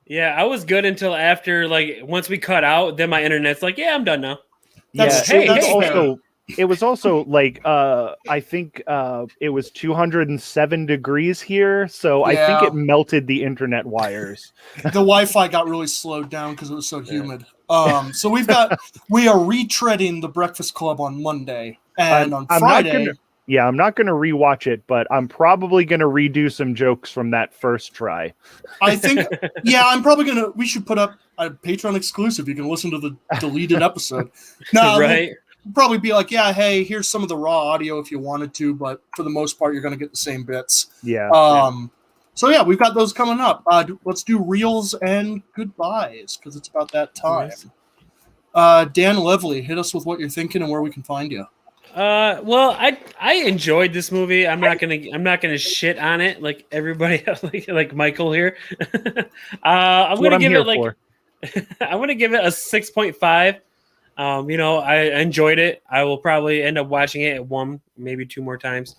Yeah, I was good until after, like, once we cut out, then my internet's like, yeah, I'm done now. That's yeah, true. That's fair. it was also like I think it was 207 degrees here, so I think it melted the internet wires. The Wi-Fi got really slowed down because it was so humid. So we are retreading The Breakfast Club on Monday, and on Friday. I'm not going to rewatch it, but I'm probably going to redo some jokes from that first try. I think, I'm probably going to. We should put up a Patreon exclusive. You can listen to the deleted episode. No, right. We'll probably be like, hey, here's some of the raw audio if you wanted to, but for the most part, you're going to get the same bits. Yeah. So we've got those coming up. Let's do reels and goodbyes because it's about that time. Dan Levely, hit us with what you're thinking and where we can find you. Well, I enjoyed this movie. I'm not gonna shit on it like everybody else, like Michael here. I'm gonna give it a 6.5. I enjoyed it. I will probably end up watching it 1, maybe 2 more times.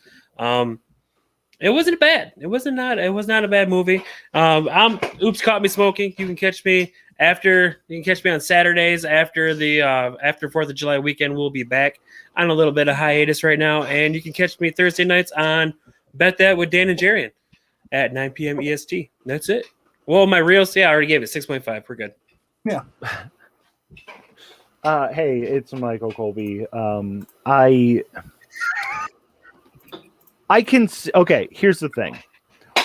It wasn't bad. It was not a bad movie. Oops Caught Me Smoking. You can catch me on Saturdays after the after 4th of July weekend. We'll be back on a little bit of hiatus right now, and you can catch me Thursday nights on Bet That with Dan and Jarian at 9 p.m. EST. That's it. Well, my reels, I already gave it 6.5. We're good. Yeah. Hey, it's Michael Colby. I can okay, here's the thing.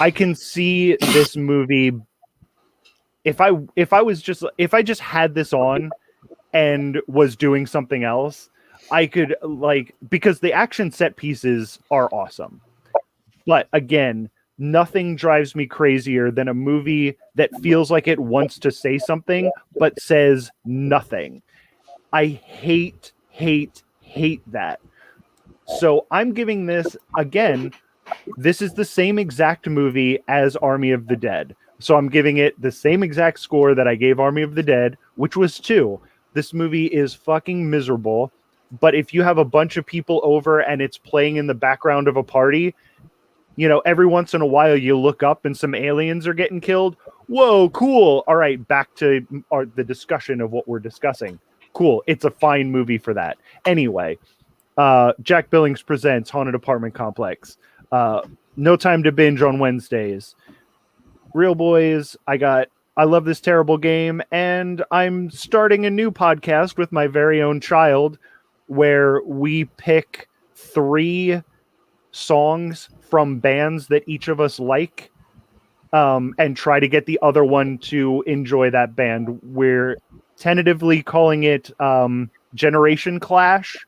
I can see this movie. If I just had this on and was doing something else, I could because the action set pieces are awesome. But again, nothing drives me crazier than a movie that feels like it wants to say something but says nothing. I hate that. So I'm giving this, again, this is the same exact movie as Army of the Dead. So I'm giving it the same exact score that I gave Army of the Dead, which was 2. This movie is fucking miserable. But if you have a bunch of people over and it's playing in the background of a party, you know, every once in a while you look up and some aliens are getting killed. Whoa, cool. All right, back to the discussion of what we're discussing. Cool. It's a fine movie for that. Anyway, Jack Billings presents Haunted Apartment Complex. No Time to Binge on Wednesdays. Real Boys, I Love This Terrible Game, and I'm starting a new podcast with my very own child where we pick 3 songs from bands that each of us like, and try to get the other one to enjoy that band. We're tentatively calling it Generation Clash.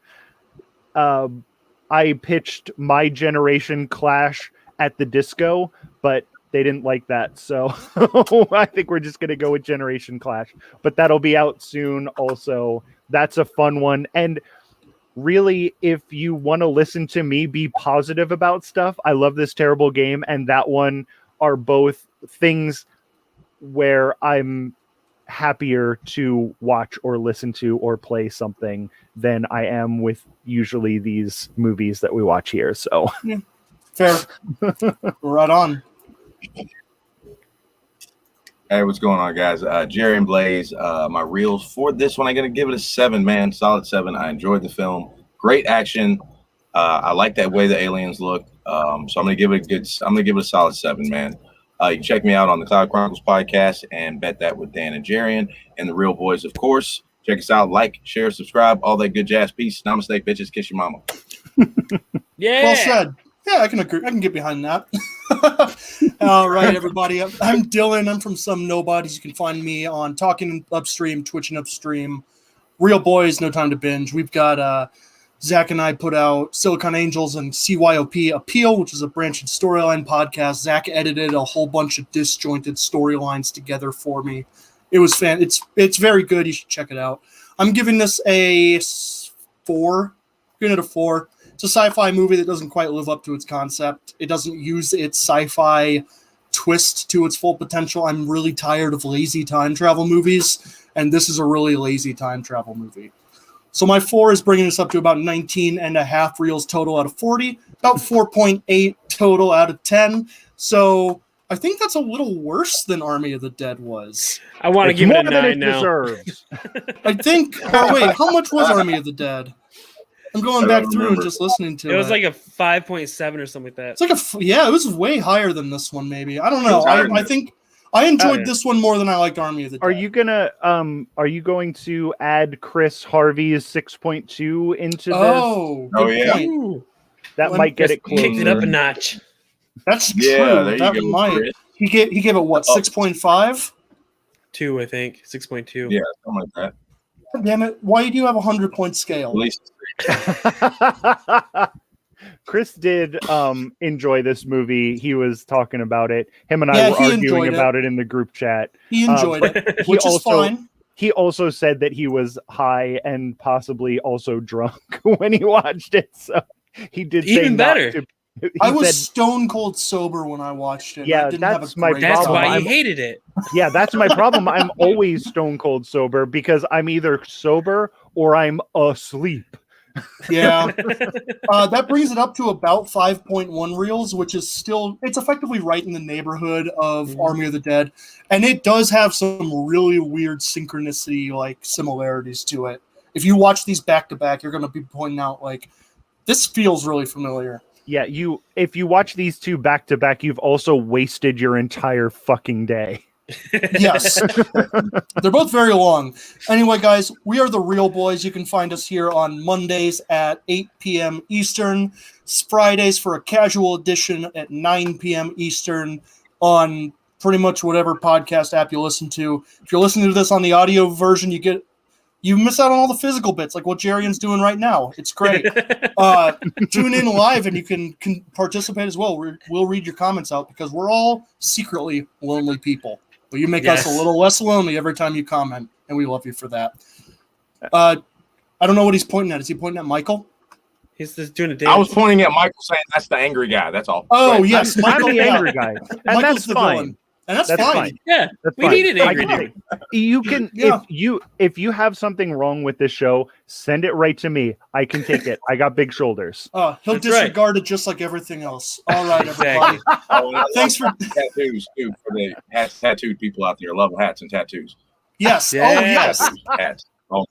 I pitched My Generation Clash at the disco, but they didn't like that. So I think we're just going to go with Generation Clash, but that'll be out soon. Also, that's a fun one. And really, if you want to listen to me be positive about stuff, I Love This Terrible Game and that one are both things where I'm happier to watch or listen to or play something than I am with usually these movies that we watch here. So yeah. Fair. Right on. Hey, what's going on, guys? Jerry and Blaze, my reels for this one, I'm going to give it a 7, man. Solid 7. I enjoyed the film. Great action. I like that way the aliens look. So I'm going to give it a solid 7, man. You can check me out on the Cloud Chronicles podcast and Bet That with Dan and Jarian and the Real Boys, of course. Check us out. Like, share, subscribe, all that good jazz. Peace. Namaste, bitches. Kiss your mama. Yeah. Well said. Yeah, I can agree. I can get behind that. All right, everybody. I'm Dylan. I'm from Some Nobodies. You can find me on Talking Upstream, Twitching Upstream, Real Boys, No Time to Binge. We've got Zach and I put out Silicon Angels and CYOP Appeal, which is a branched storyline podcast. Zach edited a whole bunch of disjointed storylines together for me. It was it's very good. You should check it out. I'm giving this a 4. Giving it a 4. It's a sci-fi movie that doesn't quite live up to its concept. It doesn't use its sci-fi twist to its full potential. I'm really tired of lazy time travel movies, and this is a really lazy time travel movie. So my 4 is bringing us up to about 19.5 reels total out of 40, about 4.8 total out of 10. So I think that's a little worse than Army of the Dead was. I want to give it a 9 now. Deserves. I think. Oh wait, how much was Army of the Dead? I'm going back through and just listening to it. It was like a 5.7 or something like that. It's like it was way higher than this one. Maybe I don't know. I think I enjoyed this one more than I liked Army of the Dead. Are you going to add Chris Harvey's 6.2 into this? Oh yeah. Point. That might get it closer. Kicked it up a notch. That's true. Yeah, there that you go, might. Chris. He gave it what, 6.5? 2, I think. 6.2. Yeah, something like that. Damn it! Why do you have a 100-point scale? At least. Chris did enjoy this movie. He was talking about it. Him and I were arguing about it in the group chat. He enjoyed it, which is fine. He also said that he was high and possibly also drunk when he watched it. So he did even better. I was stone cold sober when I watched it. Yeah, that's why he hated it. Yeah, that's my problem. I'm always stone cold sober because I'm either sober or I'm asleep. Yeah. That brings it up to about 5.1 reels, which is it's effectively right in the neighborhood of Army of the Dead. And it does have some really weird synchronicity, like similarities to it. If you watch these back to back, you're going to be pointing out, like, this feels really familiar. Yeah, if you watch these two back to back, you've also wasted your entire fucking day. Yes. They're both very long. Anyway, guys, we are the Real Boys. You can find us here on Mondays at 8 p.m. Eastern, Fridays for a casual edition at 9 p.m. Eastern on pretty much whatever podcast app you listen to. If you're listening to this on the audio version, you miss out on all the physical bits, like what Jarian's doing right now. It's great. Tune in live and you can participate as well. We'll read your comments out because we're all secretly lonely people. But you make us a little less lonely every time you comment, and we love you for that. I don't know what he's pointing at. Is he pointing at Michael? He's just doing a dance. I was pointing at Michael saying that's the angry guy. That's all. Oh, yes. I'm the angry guy. And Michael's that's fine. And that's fine. Yeah, That's we fine. need an angry dude. You can Yeah. if you have something wrong with this show, send it right to me. I can take it. I got big shoulders. He'll That's disregard it just like everything else. All right, everybody. Oh, and I Thanks for tattoos too for the tattooed people out there. Love hats and tattoos. yes. Yeah. Oh yes. Tattoos, hats. Oh,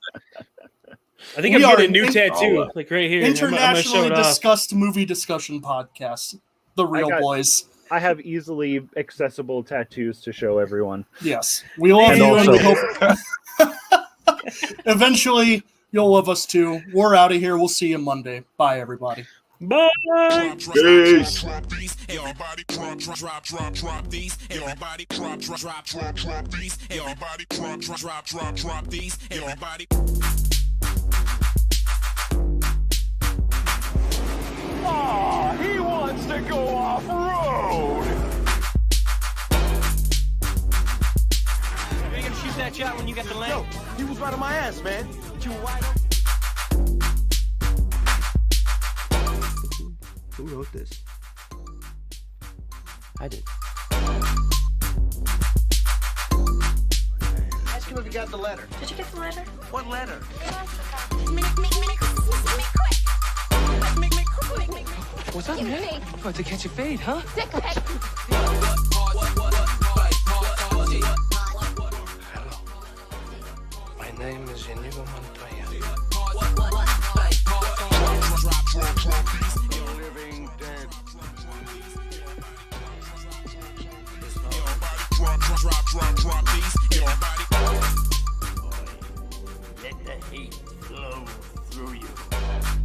I think We I'm are getting a new an tattoo, like right here. I'm gonna show Internationally it off. discussed movie discussion podcast. The Real got- Boys. I have easily accessible tattoos to show everyone. Yes. We love And you and we also- hope eventually you'll love us too. We're out of here. We'll see you Monday. Bye, everybody. Bye. Peace. Drop these. Everybody drop these. Everybody drop these. Everybody drop these. Everybody. He wants to go off-road. You ain't gonna shoot that shot when you got the land? He was right on my ass, man. You wide Who wrote this? I did. Ask him if he got the letter. Did you get the letter? What letter? What's up, man? About to catch a fade, huh? Hello. My name is Inigo Montoya. Living dead. Drop these. Everybody. Let the hate flow through you.